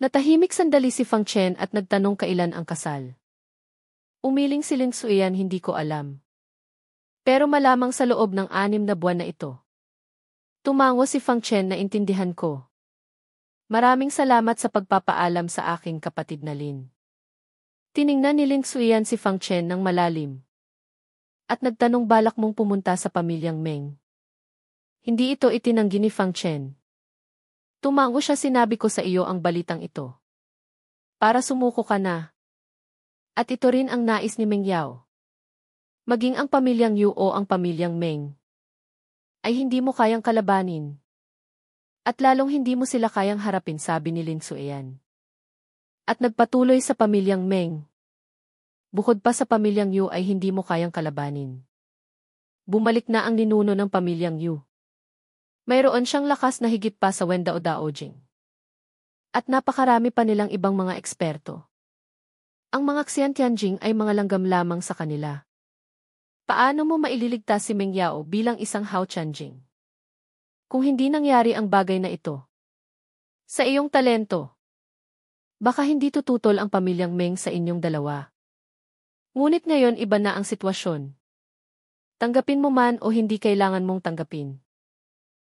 Natahimik sandali si Fang Chen at nagtanong kailan ang kasal. Umiling si Lin Xuyan, hindi ko alam. Pero malamang sa loob ng 6 na buwan na ito. Tumango si Fang Chen na intindihan ko. Maraming salamat sa pagpapaalam sa aking kapatid na Lin. Tiningnan ni Lin Xuyan si Fang Chen ng malalim. At nagtanong, balak mong pumunta sa pamilyang Meng? Hindi ito itinanggi ni Fang Chen. Tumango siya, sinabi ko sa iyo ang balitang ito. Para sumuko ka na. At ito rin ang nais ni Meng Yao. Maging ang pamilyang Yu o ang pamilyang Meng ay hindi mo kayang kalabanin. At lalong hindi mo sila kayang harapin, sabi ni Lin Xuyan. At nagpatuloy sa pamilyang Meng. Bukod pa sa pamilyang Yu ay hindi mo kayang kalabanin. Bumalik na ang ninuno ng pamilyang Yu. Mayroon siyang lakas na higit pa sa Wen Daodaojing. At napakarami pa nilang ibang mga eksperto. Ang mga Xian Tianjing ay mga langgam lamang sa kanila. Paano mo maililigtas si Meng Yao bilang isang Hao Tianjing? Kung hindi nangyari ang bagay na ito, sa iyong talento, baka hindi tututol ang pamilyang Meng sa inyong dalawa. Ngunit ngayon iba na ang sitwasyon. Tanggapin mo man o hindi, kailangan mong tanggapin.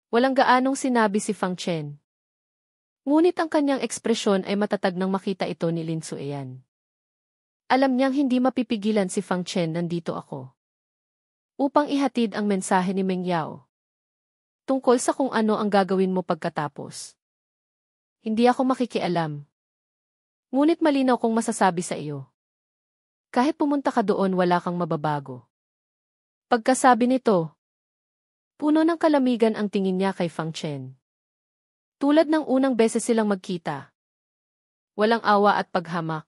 Walang gaanong sinabi si Fang Chen. Ngunit ang kanyang ekspresyon ay matatag nang makita ito ni Lin Xuyan. Alam niyang hindi mapipigilan si Fang Chen, nandito ako upang ihatid ang mensahe ni Meng Yao tungkol sa kung ano ang gagawin mo pagkatapos. Hindi ako makikialam. Ngunit malinaw kong masasabi sa iyo. Kahit pumunta ka doon, wala kang mababago. Pagkasabi nito, puno ng kalamigan ang tingin niya kay Fang Chen. Tulad ng unang beses silang magkita. Walang awa at paghamak.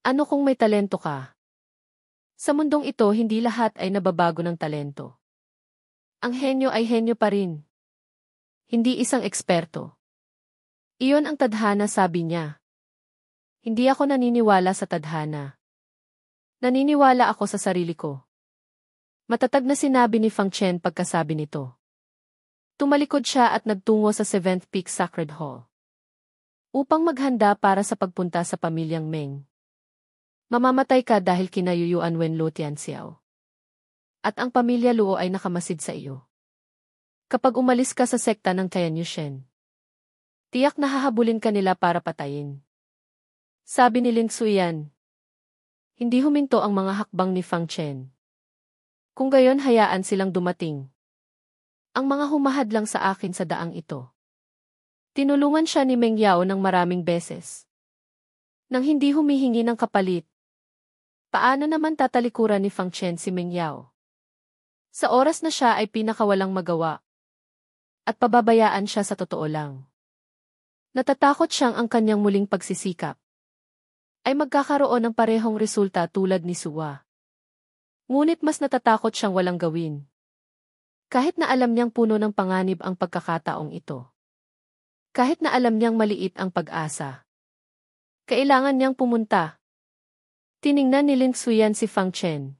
Ano kung may talento ka? Sa mundong ito, hindi lahat ay nababago ng talento. Ang henyo ay henyo pa rin. Hindi isang eksperto. Iyon ang tadhana, sabi niya. Hindi ako naniniwala sa tadhana. Naniniwala ako sa sarili ko. Matatag na sinabi ni Fang Chen pagkasabi nito. Tumalikod siya at nagtungo sa 7th Peak Sacred Hall upang maghanda para sa pagpunta sa pamilyang Meng. Mamamatay ka dahil kinayuyuan Wen Lo Tianxiao. At ang pamilya Luo ay nakamasid sa iyo. Kapag umalis ka sa sekta ng Tian Yushen, tiyak na hahabulin ka nila para patayin. Sabi ni Lin Xuyan. Hindi huminto ang mga hakbang ni Fang Chen. Kung gayon, hayaan silang dumating. Ang mga humahadlang sa akin sa daang ito. Tinulungan siya ni Meng Yao ng maraming beses. Nang hindi humihingi ng kapalit. Paano naman tatalikuran ni Fang Chen si Meng Yao? Sa oras na siya ay pinakawalang magawa. At pababayaan siya sa totoo lang. Natatakot siyang ang kanyang muling pagsisikap ay magkakaroon ng parehong resulta tulad ni Suwa. Ngunit mas natatakot siyang walang gawin. Kahit na alam niyang puno ng panganib ang pagkakataong ito. Kahit na alam niyang maliit ang pag-asa. Kailangan niyang pumunta. Tiningnan ni Lin Xuyan si Fang Chen.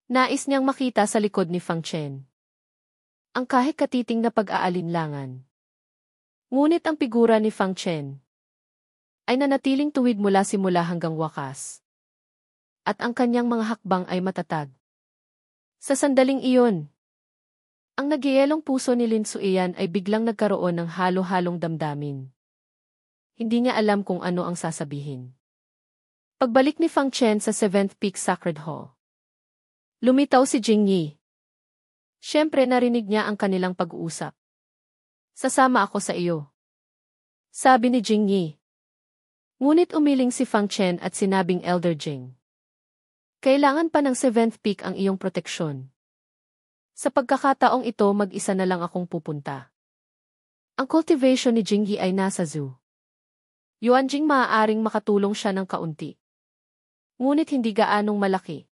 Nais niyang makita sa likod ni Fang Chen ang kahit katiting na pag-aalinlangan. Ngunit ang figura ni Fang Chen ay nanatiling tuwid mula simula hanggang wakas. At ang kanyang mga hakbang ay matatag. Sa sandaling iyon, ang nagyayelong puso ni Lin Xuyan ay biglang nagkaroon ng halo-halong damdamin. Hindi niya alam kung ano ang sasabihin. Pagbalik ni Fang Chen sa 7th Peak Sacred Hall, lumitaw si Jing Yi. Siyempre narinig niya ang kanilang pag-uusap. Sasama ako sa iyo, sabi ni Jing Yi. Ngunit umiling si Fang Chen at sinabing, Elder Jing, kailangan pa ng 7th Peak ang iyong proteksyon. Sa pagkakataong ito, mag-isa na lang akong pupunta. Ang cultivation ni Jing Yi ay nasa zoo. Yuanjing maaaring makatulong siya ng kaunti. Ngunit hindi gaanong malaki.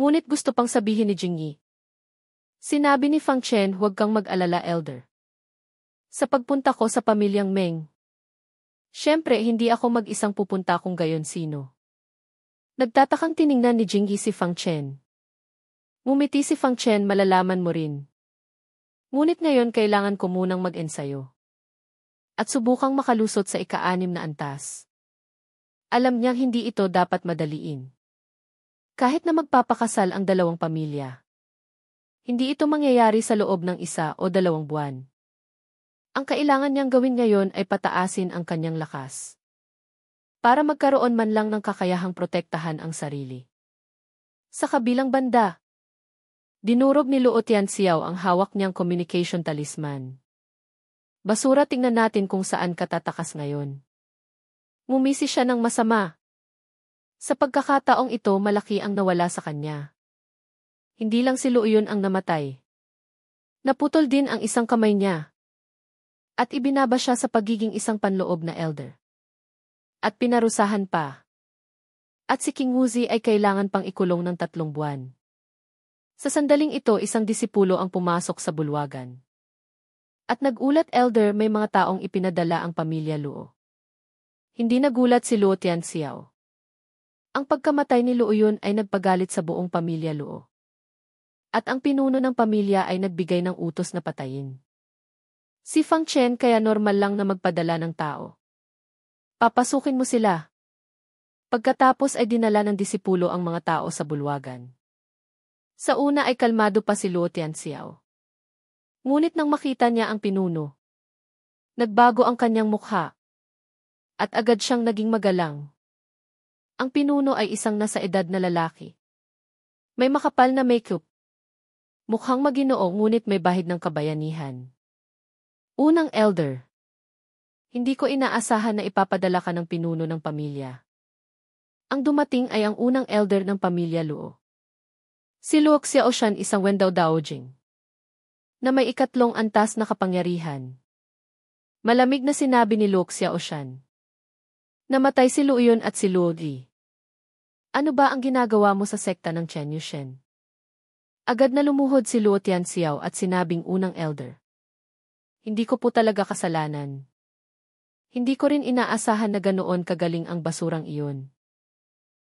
Ngunit gusto pang sabihin ni Jingyi. Sinabi ni Fang Chen, huwag kang mag-alala, Elder. Sa pagpunta ko sa pamilyang Meng, siyempre hindi ako mag-isang pupunta kung gayon sino. Nagtatakang tiningnan ni Jingyi si Fang Chen. Ngumiti si Fang Chen, malalaman mo rin. Ngunit ngayon kailangan ko munang mag-ensayo. At subukang makalusot sa ika-6 na antas. Alam niyang hindi ito dapat madaliin. Kahit na magpapakasal ang dalawang pamilya. Hindi ito mangyayari sa loob ng 1 o 2 buwan. Ang kailangan niyang gawin ngayon ay pataasin ang kanyang lakas. Para magkaroon man lang ng kakayahang protektahan ang sarili. Sa kabilang banda, dinurog ni Luo Tianxiao ang hawak niyang communication talisman. Basura, tingnan natin kung saan katatakas ngayon. Ngumisi siya ng masama. Sa pagkakataong ito, malaki ang nawala sa kanya. Hindi lang si Luo Yun ang namatay. Naputol din ang isang kamay niya. At ibinaba siya sa pagiging isang panloob na elder. At pinarusahan pa. At si King Wuzi ay kailangan pang ikulong ng 3 buwan. Sa sandaling ito, isang disipulo ang pumasok sa bulwagan. At nagulat, Elder, may mga taong ipinadala ang pamilya Luo. Hindi nagulat si Luo Tianxiao. Ang pagkamatay ni Luo Yun ay nagpagalit sa buong pamilya Luo. At ang pinuno ng pamilya ay nagbigay ng utos na patayin. Si Fang Chen, kaya normal lang na magpadala ng tao. Papasukin mo sila. Pagkatapos ay dinala ng disipulo ang mga tao sa bulwagan. Sa una ay kalmado pa si Luo Tianxiao. Ngunit nang makita niya ang pinuno, nagbago ang kanyang mukha. At agad siyang naging magalang. Ang pinuno ay isang nasa edad na lalaki. May makapal na makeup. Mukhang maginoo, ngunit may bahid ng kabayanihan. Unang elder. Hindi ko inaasahan na ipapadala ka ng pinuno ng pamilya. Ang dumating ay ang unang elder ng pamilya Luo. Si Luo Xiaoshan, isang Wendao Daojing, na may 3 antas na kapangyarihan. Malamig na sinabi ni Luo Xiaoshan. Namatay si Luo Yun at si Luo Di. Ano ba ang ginagawa mo sa sekta ng Chen Yushen? Agad na lumuhod si Luo Tianxiao at sinabing unang elder. Hindi ko po talaga kasalanan. Hindi ko rin inaasahan na ganoon kagaling ang basurang iyon.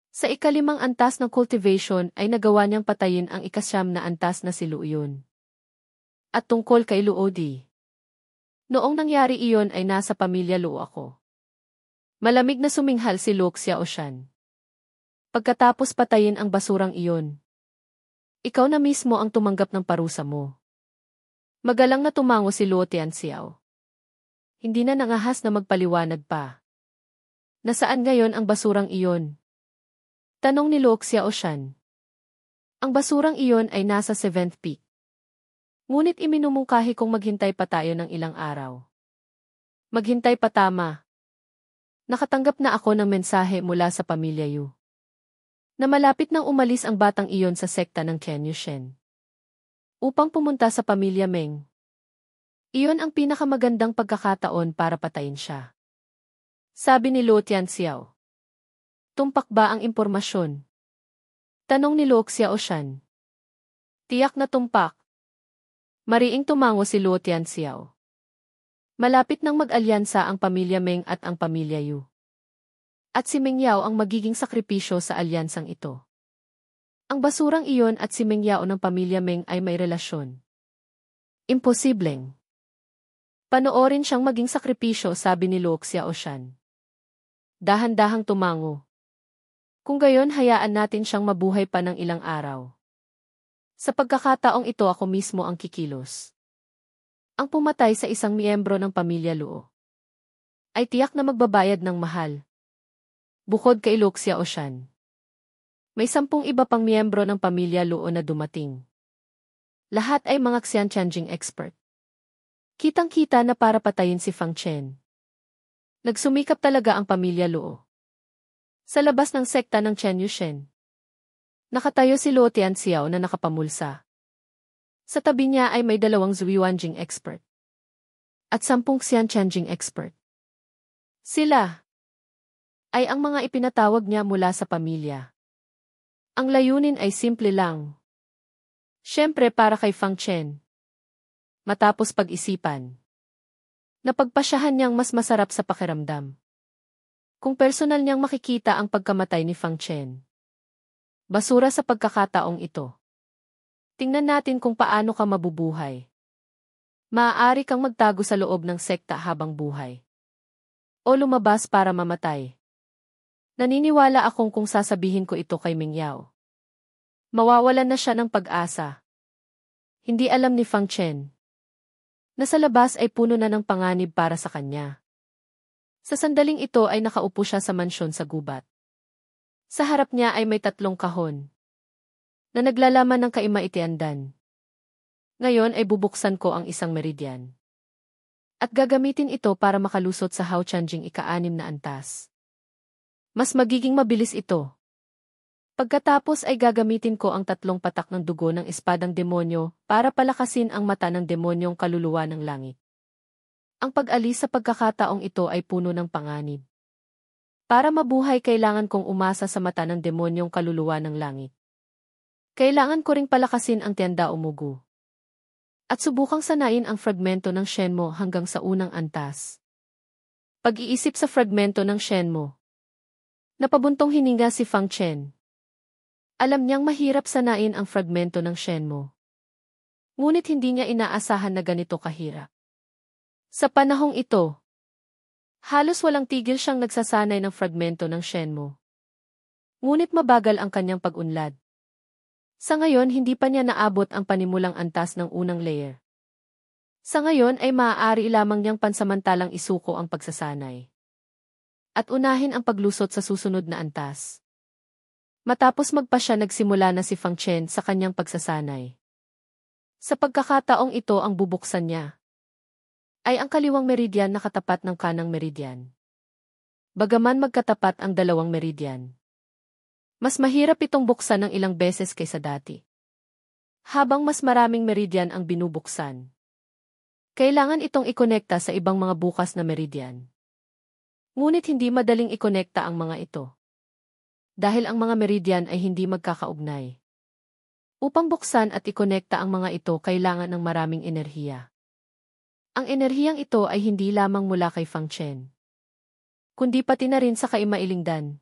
Sa 5 antas ng cultivation ay nagawa niyang patayin ang 9 na antas na si Luo Yun. At tungkol kay Luo Di, noong nangyari iyon ay nasa pamilya Luo ako. Malamig na suminghal si Luo Xiaoshan. Pagkatapos patayin ang basurang iyon, ikaw na mismo ang tumanggap ng parusa mo. Magalang na tumango si Luo Tianxiao. Hindi na nangahas na magpaliwanag pa. Nasaan ngayon ang basurang iyon? Tanong ni Luo Xiaoshan. Ang basurang iyon ay nasa 7th peak. Ngunit iminumungkahi kong maghintay pa tayo ng ilang araw. Maghintay pa, tama. Nakatanggap na ako ng mensahe mula sa pamilya Yu. Na malapit nang umalis ang batang iyon sa sekta ng Chen Yushen. Upang pumunta sa pamilya Meng. Iyon ang pinakamagandang pagkakataon para patayin siya. Sabi ni Luo Tianxiao. Tumpak ba ang impormasyon? Tanong ni Luo Xiaoshan. Tiyak na tumpak. Mariing tumango si Luo Tianxiao. Malapit nang mag-alyansa ang pamilya Meng at ang pamilya Yu. At si Meng Yao ang magiging sakripisyo sa alyansang ito. Ang basurang iyon at si Meng Yao ng pamilya Meng ay may relasyon. Imposibleng. Panoorin siyang maging sakripisyo, sabi ni Luo Xiaoshan. Dahan-dahang tumango. Kung gayon, hayaan natin siyang mabuhay pa ng ilang araw. Sa pagkakataong ito, ako mismo ang kikilos. Ang pumatay sa isang miyembro ng pamilya Luo ay tiyak na magbabayad ng mahal. Bukod kay Luo Xiaoshan, may 10 iba pang miyembro ng pamilya Luo na dumating. Lahat ay mga Xianqianjing expert. Kitang-kita na para patayin si Fang Chen. Nagsumikap talaga ang pamilya Luo. Sa labas ng sekta ng Chen Yushen, nakatayo si Luo Tianxiao na nakapamulsa. Sa tabi niya ay may 2 Zhuiwanjing expert. At 10 Xianqianjing expert. Sila ay ang mga ipinatawag niya mula sa pamilya. Ang layunin ay simple lang. Siyempre para kay Fang Chen. Matapos pag-isipan, napagpasyahan niyang mas masarap sa pakiramdam kung personal niyang makikita ang pagkamatay ni Fang Chen. Basura sa pagkakataong ito. Tingnan natin kung paano ka mabubuhay. Maaari kang magtago sa loob ng sekta habang buhay. O lumabas para mamatay. Naniniwala akong kung sasabihin ko ito kay Ming Yao, mawawalan na siya ng pag-asa. Hindi alam ni Fang Chen na sa labas ay puno na ng panganib para sa kanya. Sa sandaling ito ay nakaupo siya sa mansyon sa gubat. Sa harap niya ay may 3 kahon na naglalaman ng kaima-itiandan. Ngayon ay bubuksan ko ang isang meridian. At gagamitin ito para makalusot sa Hao Chanjing ika-6 na antas. Mas magiging mabilis ito. Pagkatapos ay gagamitin ko ang 3 patak ng dugo ng espadang demonyo para palakasin ang mata ng demonyong kaluluwa ng langit. Ang pag-alis sa pagkakataong ito ay puno ng panganib. Para mabuhay kailangan kong umasa sa mata ng demonyong kaluluwa ng langit. Kailangan ko ring palakasin ang tianda o mugu. At subukang sanain ang fragmento ng Shenmo hanggang sa unang antas. Pag-iisip sa fragmento ng Shenmo. Napabuntong hininga si Fang Chen. Alam niyang mahirap sanain ang fragmento ng Shenmo. Ngunit hindi niya inaasahan na ganito kahirap. Sa panahong ito, halos walang tigil siyang nagsasanay ng fragmento ng Shenmo. Ngunit mabagal ang kanyang pag-unlad. Sa ngayon hindi pa niya naabot ang panimulang antas ng unang layer. Sa ngayon ay maaari lamang niyang pansamantalang isuko ang pagsasanay. At unahin ang paglusot sa susunod na antas. Matapos magpasya nagsimula na si Fang Chen sa kanyang pagsasanay. Sa pagkakataong ito ang bubuksan niya ay ang kaliwang meridian na katapat ng kanang meridian. Bagaman magkatapat ang 2 meridian, mas mahirap itong buksan ng ilang beses kaysa dati. Habang mas maraming meridian ang binubuksan, kailangan itong ikonekta sa ibang mga bukas na meridian. Ngunit hindi madaling ikonekta ang mga ito. Dahil ang mga meridian ay hindi magkakaugnay. Upang buksan at ikonekta ang mga ito kailangan ng maraming enerhiya. Ang enerhiyang ito ay hindi lamang mula kay Fang Chen, kundi pati na rin sa kaima-ilingdan.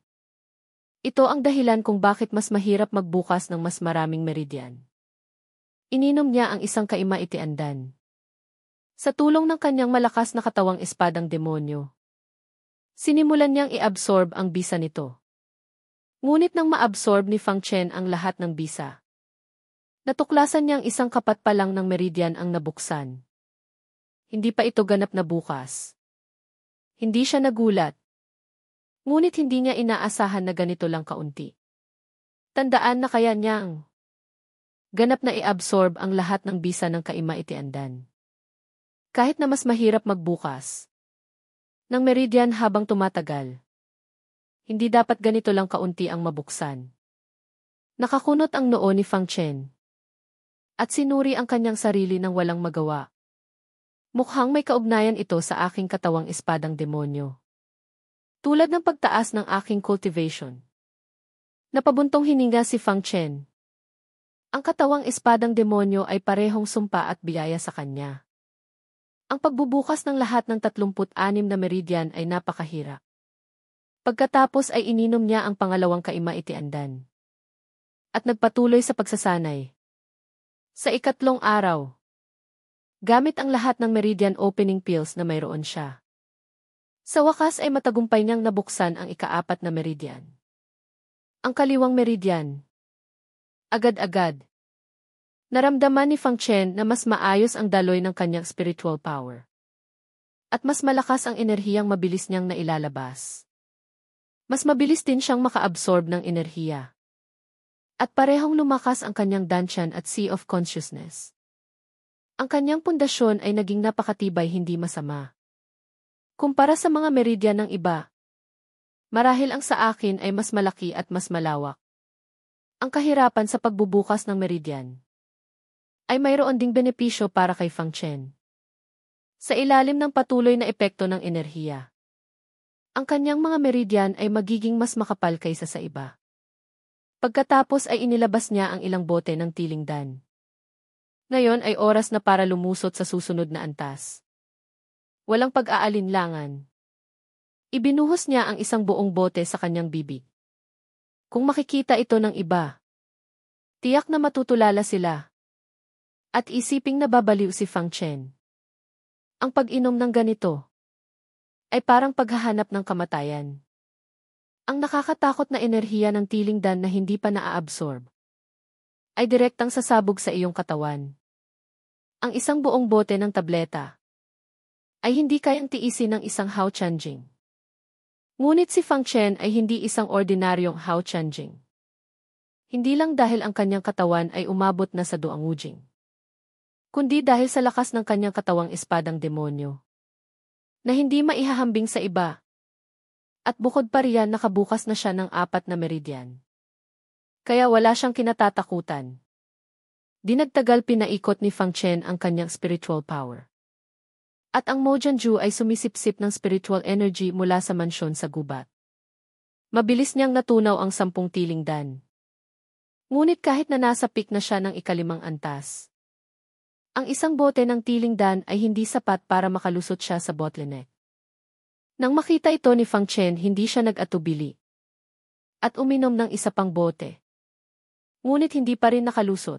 Ito ang dahilan kung bakit mas mahirap magbukas ng mas maraming meridian. Ininom niya ang isang kaima-itiandan. Sa tulong ng kanyang malakas na katawang espadang demonyo, sinimulan niyang i-absorb ang bisa nito. Ngunit nang ma-absorb ni Fang Chen ang lahat ng bisa, natuklasan niyang isang kapat pa lang ng meridian ang nabuksan. Hindi pa ito ganap na bukas. Hindi siya nagulat. Ngunit hindi niya inaasahan na ganito lang kaunti. Tandaan na kaya niyang ganap na i-absorb ang lahat ng bisa ng kaima-itiandan. Kahit na mas mahirap magbukas ng meridian habang tumatagal. Hindi dapat ganito lang kaunti ang mabuksan. Nakakunot ang noo ni Fang Chen. At sinuri ang kanyang sarili ng walang magawa. Mukhang may kaugnayan ito sa aking katawang espadang demonyo. Tulad ng pagtaas ng aking cultivation. Napabuntong hininga si Fang Chen. Ang katawang espadang demonyo ay parehong sumpa at biyaya sa kanya. Ang pagbubukas ng lahat ng 36 na meridian ay napakahirap. Pagkatapos ay ininom niya ang pangalawang kaima-itiandan. At nagpatuloy sa pagsasanay. Sa ikatlong araw, gamit ang lahat ng meridian opening pills na mayroon siya. Sa wakas ay matagumpay niyang nabuksan ang ika-4 na meridian. Ang kaliwang meridian. Agad-agad. Naramdaman ni Fang Chen na mas maayos ang daloy ng kanyang spiritual power. At mas malakas ang enerhiyang mabilis niyang nailalabas. Mas mabilis din siyang maka-absorb ng enerhiya. At parehong lumakas ang kanyang Danshan at Sea of Consciousness. Ang kanyang pundasyon ay naging napakatibay hindi masama. Kumpara sa mga meridian ng iba, marahil ang sa akin ay mas malaki at mas malawak. Ang kahirapan sa pagbubukas ng meridian ay mayroon ding benepisyo para kay Fang Chen. Sa ilalim ng patuloy na epekto ng enerhiya, Ang kanyang mga meridian ay magiging mas makapal kaysa sa iba. Pagkatapos ay inilabas niya ang ilang bote ng tiling dan. Ngayon ay oras na para lumusot sa susunod na antas. Walang pag-aalinlangan. Ibinuhos niya ang isang buong bote sa kanyang bibig. Kung makikita ito ng iba, tiyak na matutulala sila. At isiping nababaliw si Fang Chen. Ang pag-inom ng ganito ay parang paghahanap ng kamatayan. Ang nakakatakot na enerhiya ng tiling dan na hindi pa naa-absorb ay direktang sasabog sa iyong katawan. Ang isang buong bote ng tableta ay hindi kayang tiisin ng isang Hao Chanjing. Ngunit si Fang Chen ay hindi isang ordinaryong Hao Chanjing. Hindi lang dahil ang kanyang katawan ay umabot na sa Duangujing, kundi dahil sa lakas ng kanyang katawang espadang demonyo na hindi maihahambing sa iba. At bukod pa riyan nakabukas na siya ng 4 na meridian. Kaya wala siyang kinatatakutan. Dinagtagal pinaikot ni Fang Chen ang kanyang spiritual power. At ang Mojanju ay sumisipsip ng spiritual energy mula sa mansyon sa gubat. Mabilis niyang natunaw ang 10 tiling dan. Ngunit kahit na nasa peak na siya ng ika-5 antas, ang isang bote ng tiling dan ay hindi sapat para makalusot siya sa bottleneck. Nang makita ito ni Fang Chen, hindi siya nag-atubili at uminom ng isa pang bote. Ngunit hindi pa rin nakalusot.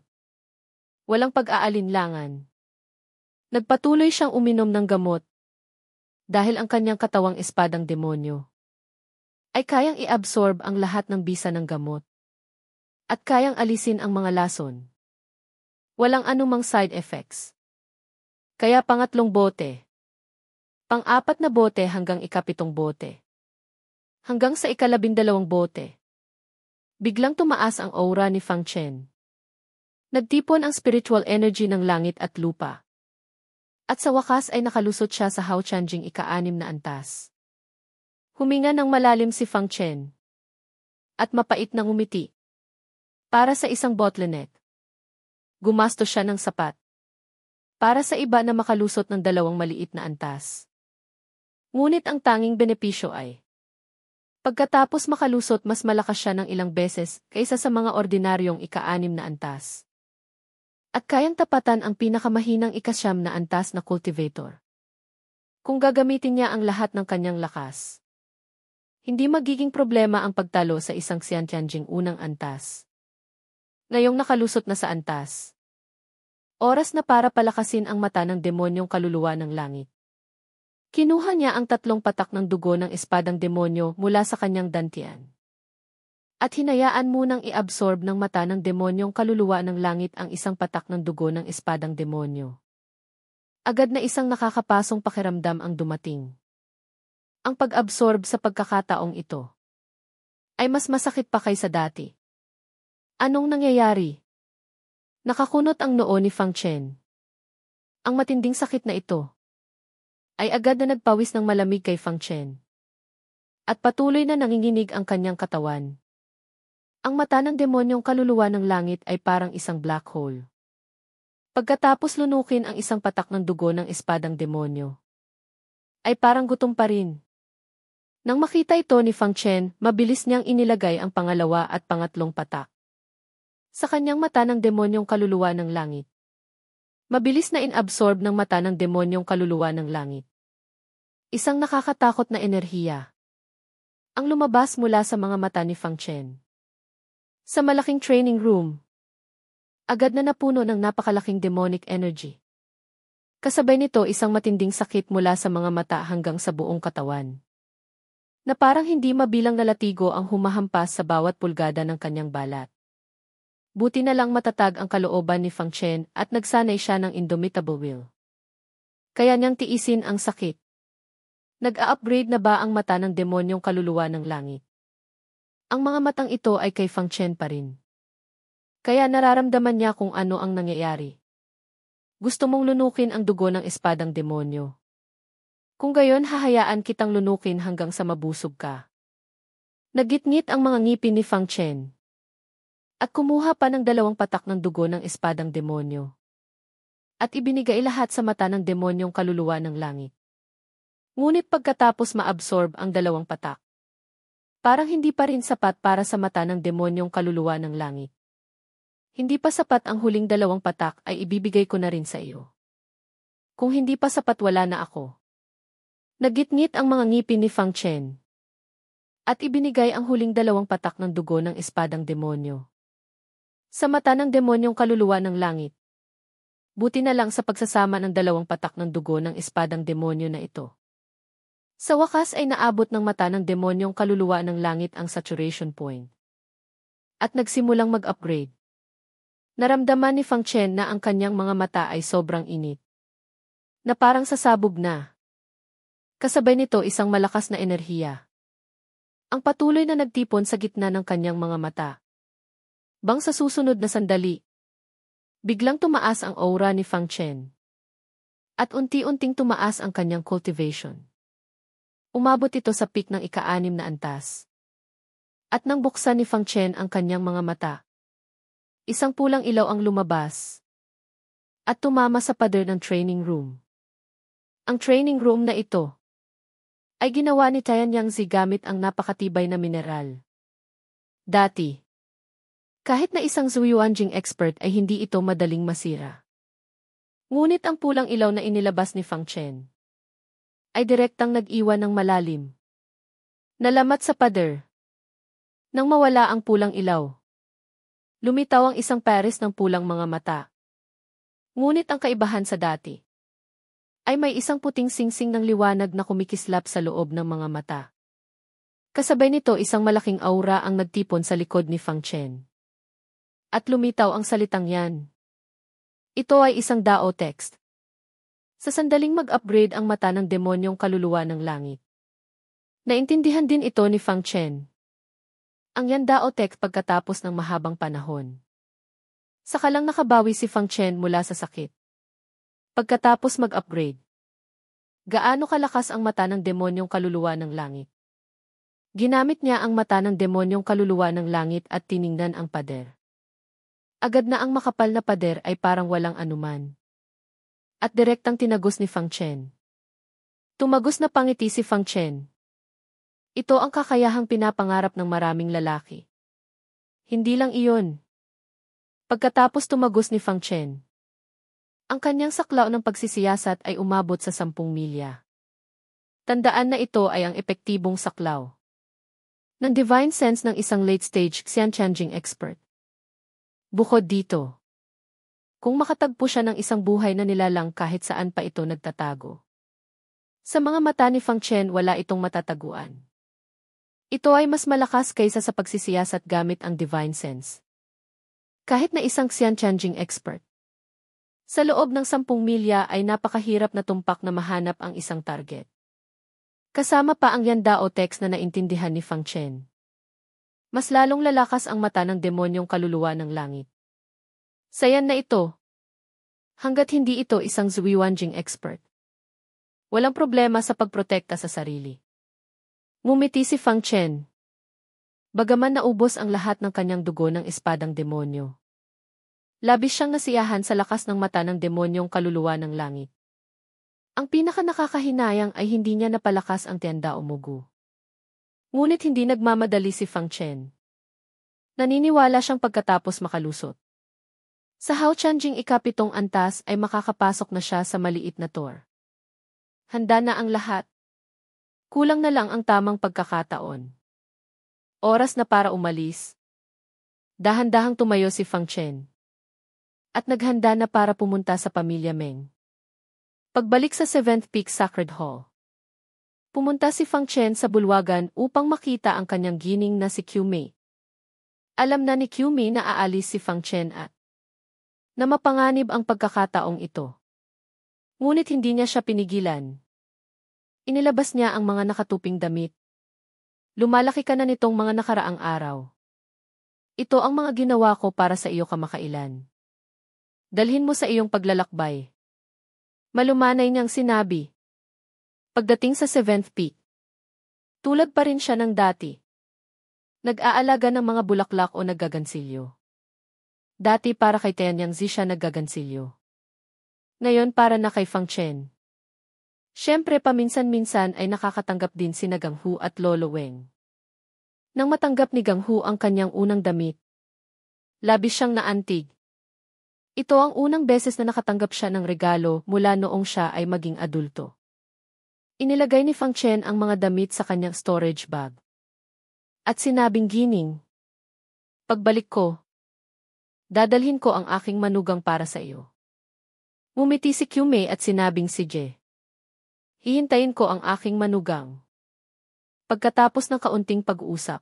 Walang pag-aalinlangan. Nagpatuloy siyang uminom ng gamot dahil ang kanyang katawang espadang demonyo ay kayang i-absorb ang lahat ng bisa ng gamot at kayang alisin ang mga lason. Walang anumang side effects. Kaya pangatlong bote, pang-4 na bote hanggang ika-7 bote, hanggang sa ika-12 bote. Biglang tumaas ang aura ni Fang Chen. Nagtipon ang spiritual energy ng langit at lupa. At sa wakas ay nakalusot siya sa Hao Chanjing ika-6 na antas. Huminga ng malalim si Fang Chen. At mapait na ngumiti. Para sa isang bottleneck, gumastos siya ng sapat. Para sa iba na makalusot ng 2 maliit na antas. Ngunit ang tanging benepisyo ay, pagkatapos makalusot mas malakas siya ng ilang beses kaysa sa mga ordinaryong ika-6 na antas. At kayang tapatan ang pinakamahinang ika-9 na antas na cultivator. Kung gagamitin niya ang lahat ng kanyang lakas, hindi magiging problema ang pagtalo sa isang Xiantianjing unang antas. Ngayong nakalusot na sa antas, oras na para palakasin ang mata ng demonyong kaluluwa ng langit. Kinuha niya ang 3 patak ng dugo ng espadang demonyo mula sa kanyang dantian. At hinayaan munang i-absorb ng mata ng demonyong kaluluwa ng langit ang isang patak ng dugo ng espadang demonyo. Agad na isang nakakapasong pakiramdam ang dumating. Ang pag-absorb sa pagkakataong ito ay mas masakit pa kaysa dati. Anong nangyayari? Nakakunot ang noo ni Fang Chen. Ang matinding sakit na ito ay agad na nagpawis ng malamig kay Fang Chen. At patuloy na nanginginig ang kanyang katawan. Ang mata ng demonyong kaluluwa ng langit ay parang isang black hole. Pagkatapos lunukin ang isang patak ng dugo ng espadang demonyo, ay parang gutom pa rin. Nang makita ito ni Fang Chen, mabilis niyang inilagay ang pangalawa at pangatlong patak sa kanyang mata ng demonyong kaluluwa ng langit. Mabilis na inabsorb ng mata ng demonyong kaluluwa ng langit. Isang nakakatakot na enerhiya ang lumabas mula sa mga mata ni Fang Chen. Sa malaking training room, agad na napuno ng napakalaking demonic energy. Kasabay nito isang matinding sakit mula sa mga mata hanggang sa buong katawan, na parang hindi mabilang na latigo ang humahampas sa bawat pulgada ng kanyang balat. Buti na lang matatag ang kalooban ni Fang Chen at nagsanay siya ng indomitable will. Kaya niyang tiisin ang sakit. Nag-a-upgrade na ba ang mata ng demonyong kaluluwa ng langit? Ang mga matang ito ay kay Fang Chen pa rin. Kaya nararamdaman niya kung ano ang nangyayari. Gusto mong lunukin ang dugo ng espadang demonyo. Kung gayon hahayaan kitang lunukin hanggang sa mabusog ka. Nagitngit ang mga ngipin ni Fang Chen. At kumuha pa ng 2 patak ng dugo ng espadang demonyo. At ibinigay lahat sa mata ng demonyong kaluluwa ng langit. Ngunit pagkatapos maabsorb ang dalawang patak, parang hindi pa rin sapat para sa mata ng demonyong kaluluwa ng langit. Hindi pa sapat ang huling dalawang patak ay ibibigay ko na rin sa iyo. Kung hindi pa sapat wala na ako. Nagitngit ang mga ngipin ni Fang Chen. At ibinigay ang huling dalawang patak ng dugo ng espadang demonyo. Sa mata ng demonyong kaluluwa ng langit. Buti na lang sa pagsasama ng dalawang patak ng dugo ng espadang demonyo na ito. Sa wakas ay naabot ng mata ng demonyong kaluluwa ng langit ang saturation point. At nagsimulang mag-upgrade. Naramdaman ni Fang Chen na ang kanyang mga mata ay sobrang init. Na parang sasabog na. Kasabay nito isang malakas na enerhiya. Ang patuloy na nagtipon sa gitna ng kanyang mga mata. Bang sa susunod na sandali, biglang tumaas ang aura ni Fang Chen. At unti-unting tumaas ang kanyang cultivation. Umabot ito sa peak ng ika-6 na antas. At nang buksan ni Fang Chen ang kanyang mga mata, isang pulang ilaw ang lumabas. At tumama sa pader ng training room. Ang training room na ito ay ginawa ni Tian Yangzi gamit ang napakatibay na mineral. Dati, kahit na isang Zhuyuanjing expert ay hindi ito madaling masira. Ngunit ang pulang ilaw na inilabas ni Fang Chen ay direktang nag-iwan ng malalim. Nalamat sa pader. Nang mawala ang pulang ilaw, lumitaw ang isang pares ng pulang mga mata. Ngunit ang kaibahan sa dati ay may isang puting singsing ng liwanag na kumikislap sa loob ng mga mata. Kasabay nito isang malaking aura ang nagtipon sa likod ni Fang Chen. At lumitaw ang salitang yan. Ito ay isang Dao text. Sa sandaling mag-upgrade ang mata ng demonyong kaluluwa ng langit. Naintindihan din ito ni Fang Chen. Ang yan Dao text pagkatapos ng mahabang panahon. Saka lang nakabawi si Fang Chen mula sa sakit. Pagkatapos mag-upgrade. Gaano kalakas ang mata ng demonyong kaluluwa ng langit? Ginamit niya ang mata ng demonyong kaluluwa ng langit at tiningnan ang pader. Agad na ang makapal na pader ay parang walang anuman. At direktang tinagos ni Fang Chen. Tumagos na pangiti si Fang Chen. Ito ang kakayahang pinapangarap ng maraming lalaki. Hindi lang iyon. Pagkatapos tumagos ni Fang Chen, ang kanyang saklaw ng pagsisiyasat ay umabot sa 10 milya. Tandaan na ito ay ang epektibong saklaw ng divine sense ng isang late-stage Xianqianjing expert. Bukod dito, kung makatagpo siya ng isang buhay na nilalang kahit saan pa ito nagtatago. Sa mga mata ni Fang Chen wala itong matataguan. Ito ay mas malakas kaysa sa pagsisiyasat gamit ang divine sense. Kahit na isang Xianqianjing expert. Sa loob ng 10 milya ay napakahirap na tumpak na mahanap ang isang target. Kasama pa ang yan Dao text na naintindihan ni Fang Chen. Mas lalong lalakas ang mata ng demonyong kaluluwa ng langit. Sa yan na ito, hanggat hindi ito isang Zhuyuanjing expert, walang problema sa pagprotekta sa sarili. Ngumiti si Fang Chen. Bagaman naubos ang lahat ng kanyang dugo ng espadang demonyo. Labis siyang nasiyahan sa lakas ng mata ng demonyong kaluluwa ng langit. Ang pinaka-nakakahinayang ay hindi niya napalakas ang Tianda o Mugu. Ngunit hindi nagmamadali si Fang Chen. Naniniwala siyang pagkatapos makalusot sa Haotianjing ika-7 antas ay makakapasok na siya sa maliit na tour. Handa na ang lahat. Kulang na lang ang tamang pagkakataon. Oras na para umalis. Dahan-dahang tumayo si Fang Chen. At naghanda na para pumunta sa pamilya Meng. Pagbalik sa 7th Peak Sacred Hall, pumunta si Fang Chen sa bulwagan upang makita ang kanyang gining na si Qiu Mei. Alam na ni Qiu Mei na aalis si Fang Chen at na mapanganib ang pagkakataong ito. Ngunit hindi niya siya pinigilan. Inilabas niya ang mga nakatuping damit. Lumalaki ka na nitong mga nakaraang araw. Ito ang mga ginawa ko para sa iyo kamakailan. Dalhin mo sa iyong paglalakbay. Malumanay niyang sinabi. Pagdating sa 7th Peak, tulad pa rin siya ng dati. Nag-aalaga ng mga bulaklak o naggagansilyo. Dati para kay Tian Yangzi siya naggagansilyo. Ngayon para na kay Fang Chen. Siyempre paminsan-minsan ay nakakatanggap din sina Gang Hu at Lolo Weng. Nang matanggap ni Gang Hu ang kanyang unang damit, labis siyang naantig. Ito ang unang beses na nakatanggap siya ng regalo mula noong siya ay maging adulto. Inilagay ni Fang Chen ang mga damit sa kanyang storage bag. At sinabing gining, pagbalik ko, dadalhin ko ang aking manugang para sa iyo. Ngumiti si Qiu Mei at sinabing si Je. Hihintayin ko ang aking manugang. Pagkatapos ng kaunting pag-uusap,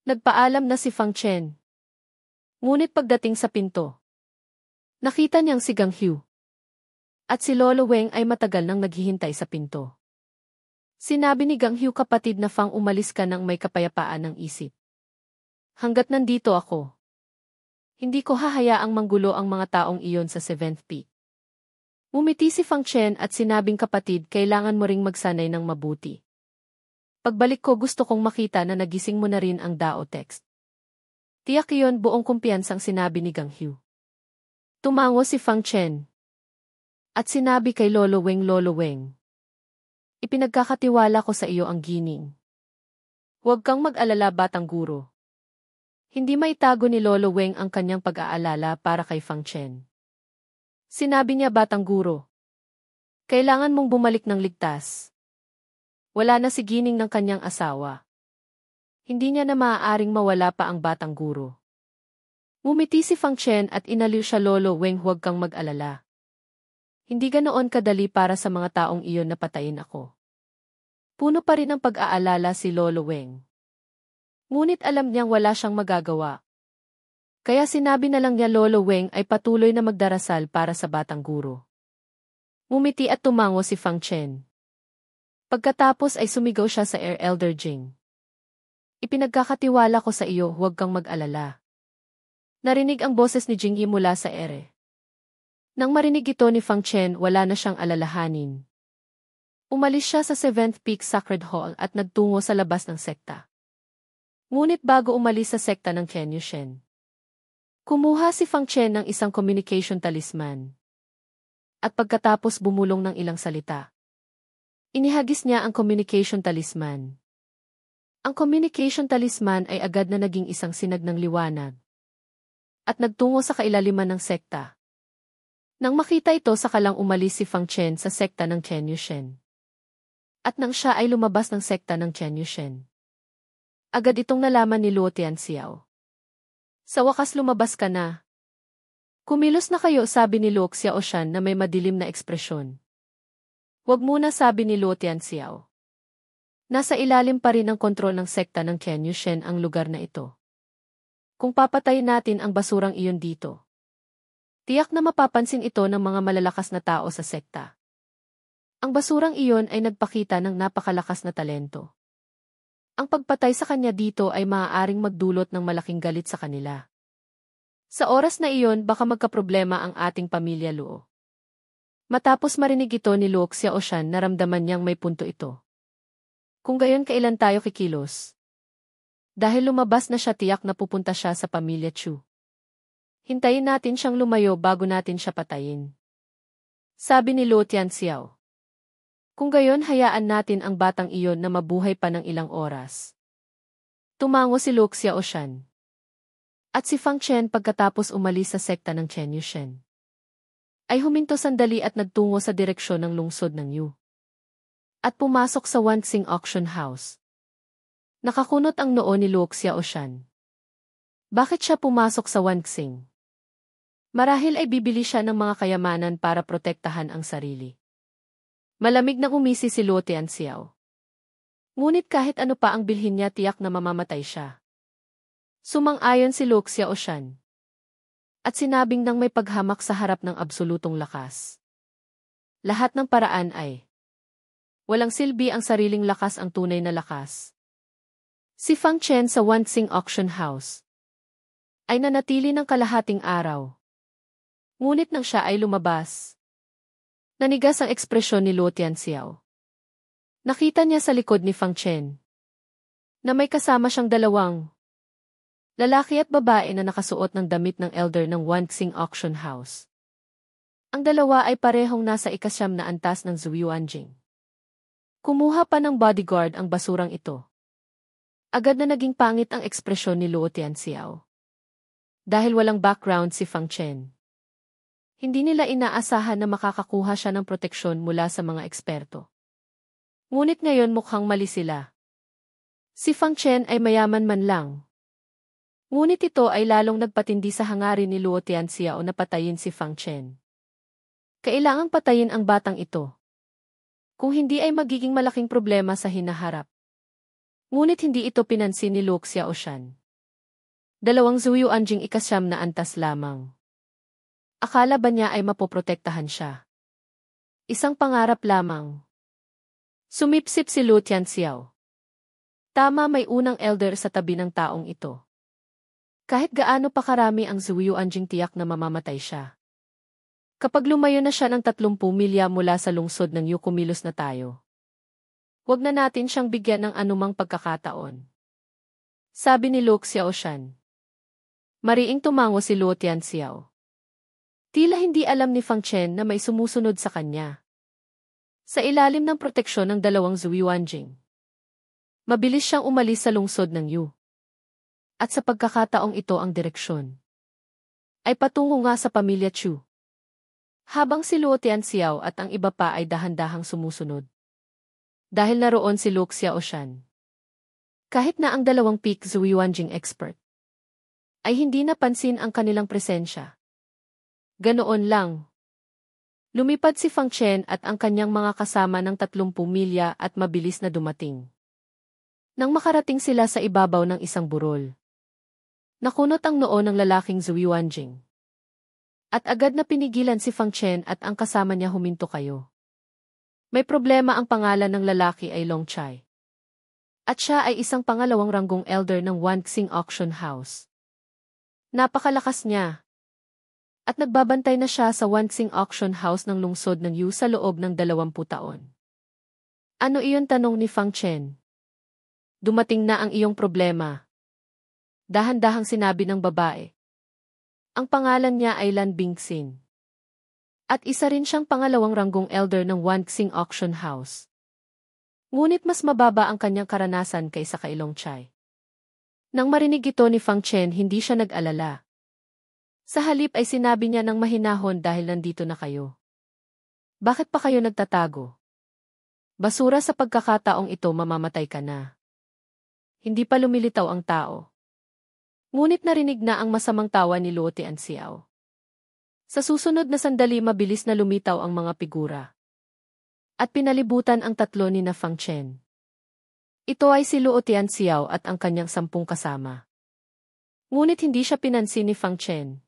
nagpaalam na si Fang Chen. Ngunit pagdating sa pinto, nakita niyang si Gang Hu at si Lolo Weng ay matagal nang naghihintay sa pinto. Sinabi ni Gang Hu, kapatid na Fang, umalis ka nang may kapayapaan ng isip. Hanggat nandito ako, hindi ko hahayaang manggulo ang mga taong iyon sa 7th peak. Ngumiti si Fang Chen at sinabing, kapatid, kailangan mo ring magsanay ng mabuti. Pagbalik ko gusto kong makita na nagising mo na rin ang Dao text. Tiyak iyon, buong kumpiyansang sinabi ni Gang Hu. Tumango si Fang Chen at sinabi kay Lolo Weng, Lolo Weng, ipinagkakatiwala ko sa iyo ang gining. Huwag kang mag-alala, batang guro. Hindi maitago ni Lolo Weng ang kanyang pag-aalala para kay Fang Chen. Sinabi niya, batang guro, kailangan mong bumalik ng ligtas. Wala na si gining ng kanyang asawa. Hindi niya na maaaring mawala pa ang batang guro. Ngumiti si Fang Chen at inaliw siya, Lolo Weng, huwag kang mag-alala. Hindi ganoon kadali para sa mga taong iyon na patayin ako. Puno pa rin ang pag-aalala si Lolo Weng. Ngunit alam niyang wala siyang magagawa. Kaya sinabi na lang niya, Lolo Weng ay patuloy na magdarasal para sa batang guro. Ngumiti at tumango si Fang Chen. Pagkatapos ay sumigaw siya sa Elder Jing. Ipinagkakatiwala ko sa iyo, huwag kang mag-alala. Narinig ang boses ni Jingyi mula sa ere. Nang marinig ito ni Fang Chen, wala na siyang alalahanin. Umalis siya sa 7th Peak Sacred Hall at nagtungo sa labas ng sekta. Ngunit bago umalis sa sekta ng Chen Yushen, kumuha si Fang Chen ng isang communication talisman. At pagkatapos bumulong ng ilang salita, inihagis niya ang communication talisman. Ang communication talisman ay agad na naging isang sinag ng liwanag at nagtungo sa kailaliman ng sekta. Nang makita ito, sakalang umalis si Fang Chen sa sekta ng Chen Yushen. At nang siya ay lumabas ng sekta ng Chen Yushen, agad itong nalaman ni Luo Tianxiao. Sa wakas lumabas ka na. Kumilos na kayo, sabi ni Luo Xiaoshan na may madilim na ekspresyon. Wag muna, sabi ni Luo Tianxiao. Nasa ilalim pa rin ng kontrol ng sekta ng Chen Yushen ang lugar na ito. Kung papatayin natin ang basurang iyon dito, tiyak na mapapansin ito ng mga malalakas na tao sa sekta. Ang basurang iyon ay nagpakita ng napakalakas na talento. Ang pagpatay sa kanya dito ay maaaring magdulot ng malaking galit sa kanila. Sa oras na iyon, baka magkaproblema ang ating pamilya, Luo. Matapos marinig ito ni Luo Xiaoshan, naramdaman niyang may punto ito. Kung gayon, kailan tayo kikilos? Dahil lumabas na siya, tiyak na pupunta siya sa pamilya Chu. Hintayin natin siyang lumayo bago natin siya patayin. Sabi ni Luo Tianxiao. Kung gayon, hayaan natin ang batang iyon na mabuhay pa ng ilang oras. Tumango si Luo Xiaoshan. At si Fang Chen, pagkatapos umalis sa sekta ng Chen Yushen, ay huminto sandali at nagtungo sa direksyon ng lungsod ng Yu. At pumasok sa Wanxing Auction House. Nakakunot ang noo ni Luo Xiaoshan. Bakit siya pumasok sa Wanxing? Marahil ay bibili siya ng mga kayamanan para protektahan ang sarili. Malamig na umisi si Luo Tianxiao. Ngunit kahit ano pa ang bilhin niya, tiyak na mamamatay siya. Sumang-ayon si Luo Xiaoshan. At sinabing nang may paghamak sa harap ng absolutong lakas. Lahat ng paraan ay walang silbi, ang sariling lakas ang tunay na lakas. Si Fang Chen sa Wanxing Auction House ay nanatili ng kalahating araw. Ngunit nang siya ay lumabas, nanigas ang ekspresyon ni Luo Tianxiao. Nakita niya sa likod ni Fang Chen na may kasama siyang dalawang lalaki at babae na nakasuot ng damit ng elder ng Wanxing Auction House. Ang dalawa ay parehong nasa ikasyam na antas ng Zuyuanjing. Kumuha pa ng bodyguard ang basurang ito. Agad na naging pangit ang ekspresyon ni Luo Tianxiao. Dahil walang background si Fang Chen. Hindi nila inaasahan na makakakuha siya ng proteksyon mula sa mga eksperto. Ngunit ngayon mukhang mali sila. Si Fang Chen ay mayaman man lang. Ngunit ito ay lalong nagpatindi sa hangarin ni Luo Tianxiao na patayin si Fang Chen. Kailangang patayin ang batang ito. Kung hindi ay magiging malaking problema sa hinaharap. Ngunit hindi ito pinansin ni Luo Xiaoshan. Dalawang Zuyuanjing ikasyam na antas lamang. Akala ba niya ay mapoprotektahan siya? Isang pangarap lamang. Sumipsip si Luo Tianxiao. Tama, may unang elder sa tabi ng taong ito. Kahit gaano pa karami ang Zuyuanjing, tiyak na mamamatay siya. Kapag lumayo na siya ng 30 milya mula sa lungsod ng Yu, kumilos na tayo. Huwag na natin siyang bigyan ng anumang pagkakataon. Sabi ni Luo Xiaoshan. Mariing tumango si Luo Tianxiao. Tila hindi alam ni Fang Chen na may sumusunod sa kanya. Sa ilalim ng proteksyon ng dalawang Zuyuanjing. Mabilis siyang umalis sa lungsod ng Yu. At sa pagkakataong ito ang direksyon. Ay patungo nga sa pamilya Chu. Habang si Luo Tianxiao at ang iba pa ay dahan-dahang sumusunod. Dahil naroon si Luo Xiaoshan. Kahit na ang dalawang peak Zuyuanjing expert. Ay hindi napansin ang kanilang presensya. Ganoon lang. Lumipad si Fang Chen at ang kanyang mga kasama ng 30 milya at mabilis na dumating. Nang makarating sila sa ibabaw ng isang burol. Nakunot ang noo ng lalaking Zuyuanjing. At agad na pinigilan si Fang Chen at ang kasama niya, huminto kayo. May problema, ang pangalan ng lalaki ay Long Chai. At siya ay isang pangalawang ranggong elder ng Wanxing Auction House. Napakalakas niya. At nagbabantay na siya sa Wanxing Auction House ng lungsod ng Yu sa loob ng 20 taon. Ano iyon, tanong ni Fang Chen. Dumating na ang iyong problema. Dahan-dahang sinabi ng babae. Ang pangalan niya ay Lan Bingxin. At isa rin siyang pangalawang ranggong elder ng Wanxing Auction House. Ngunit mas mababa ang kanyang karanasan kaysa kay Long Chai. Nang marinig ito ni Fang Chen, hindi siya nag-alala. Sa halip ay sinabi niya ng mahinahon, dahil nandito na kayo. Bakit pa kayo nagtatago? Basura, sa pagkakataong ito mamamatay ka na. Hindi pa lumilitaw ang tao. Ngunit narinig na ang masamang tawa ni Luo Tianxiao. Sa susunod na sandali, mabilis na lumitaw ang mga figura. At pinalibutan ang tatlo ni na Fang Chen. Ito ay si Luo Tianxiao at ang kanyang 10 kasama. Ngunit hindi siya pinansin ni Fang Chen.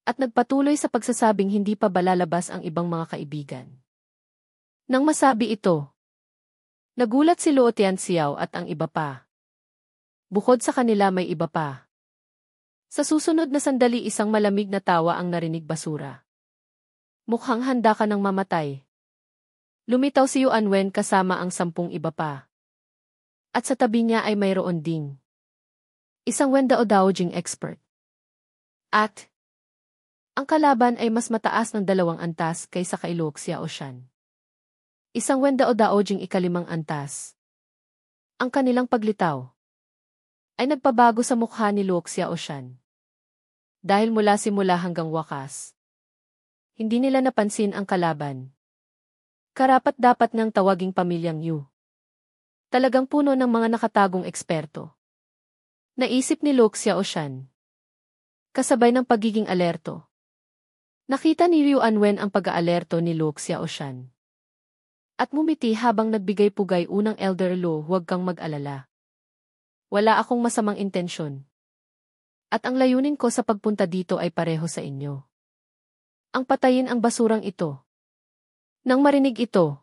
At nagpatuloy sa pagsasabing hindi pa balalabas ang ibang mga kaibigan. Nang masabi ito, nagulat si Luo Tianxiao at ang iba pa. Bukod sa kanila, may iba pa. Sa susunod na sandali, isang malamig na tawa ang narinig, basura. Mukhang handa ka ng mamatay. Lumitaw si Yuan Wen kasama ang 10 iba pa. At sa tabi niya ay mayroon ding isang Wendao Daojing expert. At ang kalaban ay mas mataas ng 2 antas kaysa kay Luo Xiaoshan. Isang Wendao Daojing 5 antas. Ang kanilang paglitaw ay nagpabago sa mukha ni Luo Xiaoshan. Dahil mula simula hanggang wakas, hindi nila napansin ang kalaban. Karapat-dapat ng tawaging pamilyang Yu. Talagang puno ng mga nakatagong eksperto. Naisip ni Luo Xiaoshan. Kasabay ng pagiging alerto. Nakita ni Yuan Wen ang pag-aalerto ni Luo Xiaoshan. At mumiti habang nagbigay pugay, unang elder Luo, huwag kang mag-alala. Wala akong masamang intensyon. At ang layunin ko sa pagpunta dito ay pareho sa inyo. Ang patayin ang basurang ito. Nang marinig ito,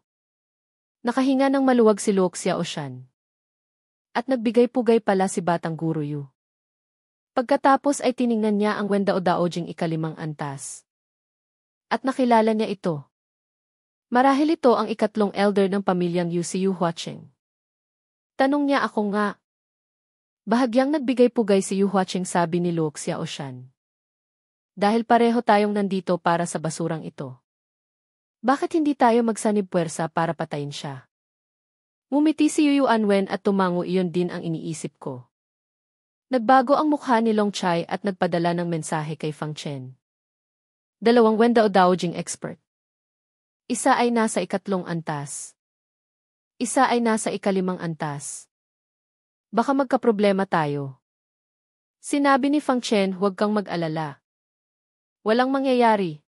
nakahinga ng maluwag si Luo Xiaoshan. At nagbigay pugay pala si Batang Guro Yu. Pagkatapos ay tiningnan niya ang Wendao Daojing 5 antas. At nakilala niya ito. Marahil ito ang 3 elder ng pamilyang Yu, si Yu Huacheng. Tanong niya, ako nga. Bahagyang nagbigay pugay si Yu Huacheng, sabi ni Luo Xiaoshan. Dahil pareho tayong nandito para sa basurang ito. Bakit hindi tayo magsanib puwersa para patayin siya? Ngumiti si Yuan Wen at tumango, iyon din ang iniisip ko. Nagbago ang mukha ni Long Chai at nagpadala ng mensahe kay Fang Chen. 2 Wendao Daojing expert. Isa ay nasa 3 antas. Isa ay nasa 5 antas. Baka magkaproblema tayo. Sinabi ni Fang Chen, huwag kang mag-alala. Walang mangyayari.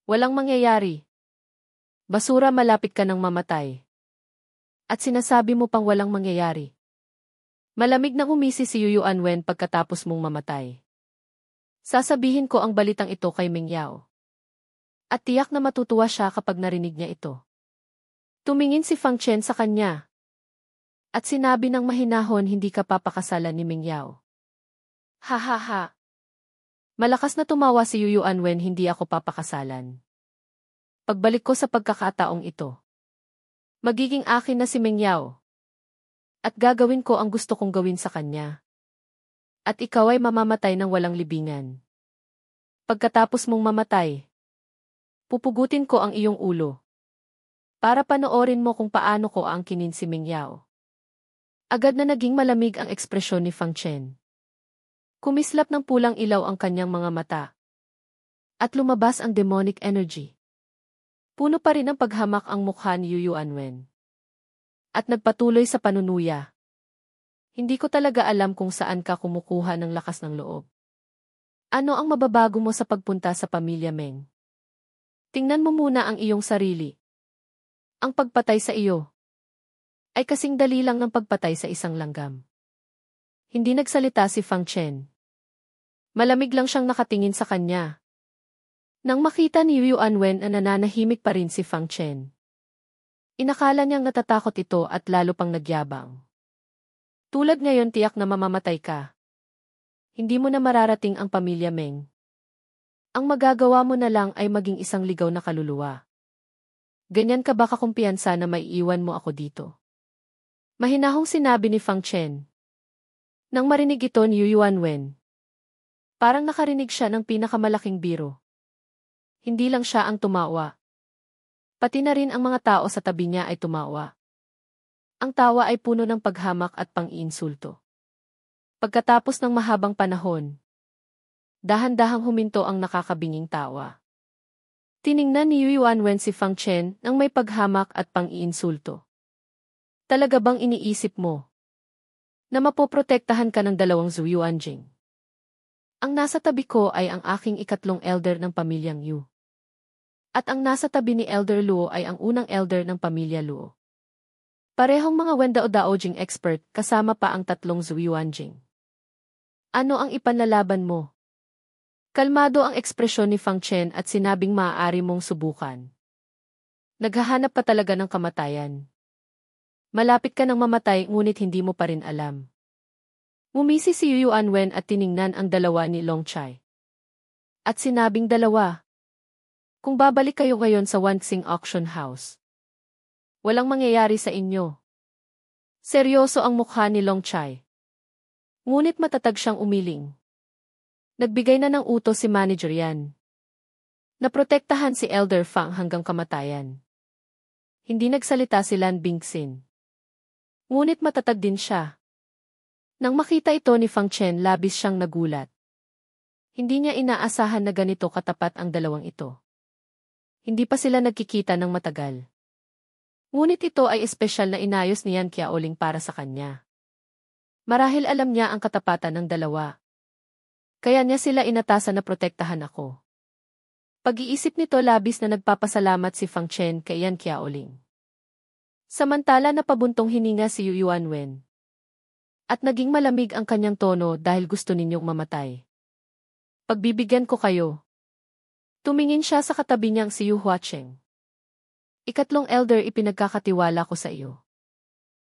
Walang mangyayari. Basura, malapit ka nang mamatay. At sinasabi mo pang walang mangyayari. Malamig na umisi si Yuan Wen pagkatapos mong mamatay. Sasabihin ko ang balitang ito kay Meng Yao. At tiyak na matutuwa siya kapag narinig niya ito. Tumingin si Fang Chen sa kanya. At sinabi ng mahinahon, hindi ka papakasalan ni Meng Yao. Ha ha ha. Malakas na tumawa si Yuan Wen, hindi ako papakasalan. Pagbalik ko sa pagkakataong ito, magiging akin na si Meng Yao. At gagawin ko ang gusto kong gawin sa kanya. At ikaw ay mamamatay ng walang libingan. Pagkatapos mong mamatay, pupugutin ko ang iyong ulo. Para panoorin mo kung paano ko aangkinin si Meng Yao. Agad na naging malamig ang ekspresyon ni Fang Chen. Kumislap ng pulang ilaw ang kanyang mga mata. At lumabas ang demonic energy. Puno pa rin ang paghamak ang mukha ni Yuan Wen. At nagpatuloy sa panunuya. Hindi ko talaga alam kung saan ka kumukuha ng lakas ng loob. Ano ang mababago mo sa pagpunta sa pamilya Meng? Tingnan mo muna ang iyong sarili. Ang pagpatay sa iyo ay kasing dali lang ng pagpatay sa isang langgam. Hindi nagsalita si Fang Chen. Malamig lang siyang nakatingin sa kanya. Nang makita ni Yuan Wen na nananahimik pa rin si Fang Chen, inakala niyang natatakot ito at lalo pang nagyabang. Tulad ngayon, tiyak na mamamatay ka. Hindi mo na mararating ang pamilya Meng. Ang magagawa mo na lang ay maging isang ligaw na kaluluwa. Ganyan ka ba kakumpiyansa na maiiwan mo ako dito? Mahinahong sinabi ni Fang Chen. Nang marinig ito ni Yuan Wen, parang nakarinig siya ng pinakamalaking biro. Hindi lang siya ang tumawa. Pati na rin ang mga tao sa tabi niya ay tumawa. Ang tawa ay puno ng paghamak at pang-iinsulto. Pagkatapos ng mahabang panahon, dahan-dahang huminto ang nakakabinging tawa. Tiningnan ni Yuan Wen si Fang Chen nang may paghamak at pang-iinsulto. Talaga bang iniisip mo na mapoprotektahan ka ng 2 Zuyuanjing? Ang nasa tabi ko ay ang aking 3 elder ng pamilyang Yu. At ang nasa tabi ni Elder Luo ay ang unang elder ng pamilya Luo. Parehong mga Wendao Daojing expert, kasama pa ang 3 Zuyuanjing. Ano ang ipanlalaban mo? Kalmado ang ekspresyon ni Fang Chen at sinabing maaari mong subukan. Naghahanap pa talaga ng kamatayan. Malapit ka nang mamatay ngunit hindi mo pa rin alam. Ngumisi si Yuan Wen at tiningnan ang dalawa ni Long Chai. At sinabing, 2. Kung babalik kayo ngayon sa Wanxing Auction House, walang mangyayari sa inyo. Seryoso ang mukha ni Long Chai. Ngunit matatag siyang umiling. Nagbigay na ng utos si Manager Yan. Naprotektahan si Elder Fang hanggang kamatayan. Hindi nagsalita si Lan Bingxin. Ngunit matatag din siya. Nang makita ito ni Fang Chen, labis siyang nagulat. Hindi niya inaasahan na ganito katapat ang dalawang ito. Hindi pa sila nagkikita ng matagal. Ngunit ito ay espesyal na inayos ni Yan Qiaoling para sa kanya. Marahil alam niya ang katapatan ng dalawa. Kaya niya sila inatasan na protektahan ako. Pag-iisip nito, labis na nagpapasalamat si Fang Chen kay Yan Qiaoling. Samantala napabuntong hininga si Yuan Wen. At naging malamig ang kanyang tono dahil gusto ninyong mamatay. Pagbibigyan ko kayo. Tumingin siya sa katabi niyang si Yu Huacheng. 3 elder, ipinagkakatiwala ko sa iyo.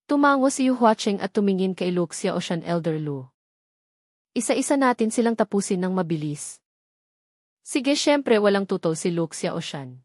Tumango si Yu Huacheng at tumingin kay Lu Xiaoshan, Elder Lu. Isa-isa natin silang tapusin ng mabilis. Sige, syempre walang tutol si Lu Xiaoshan.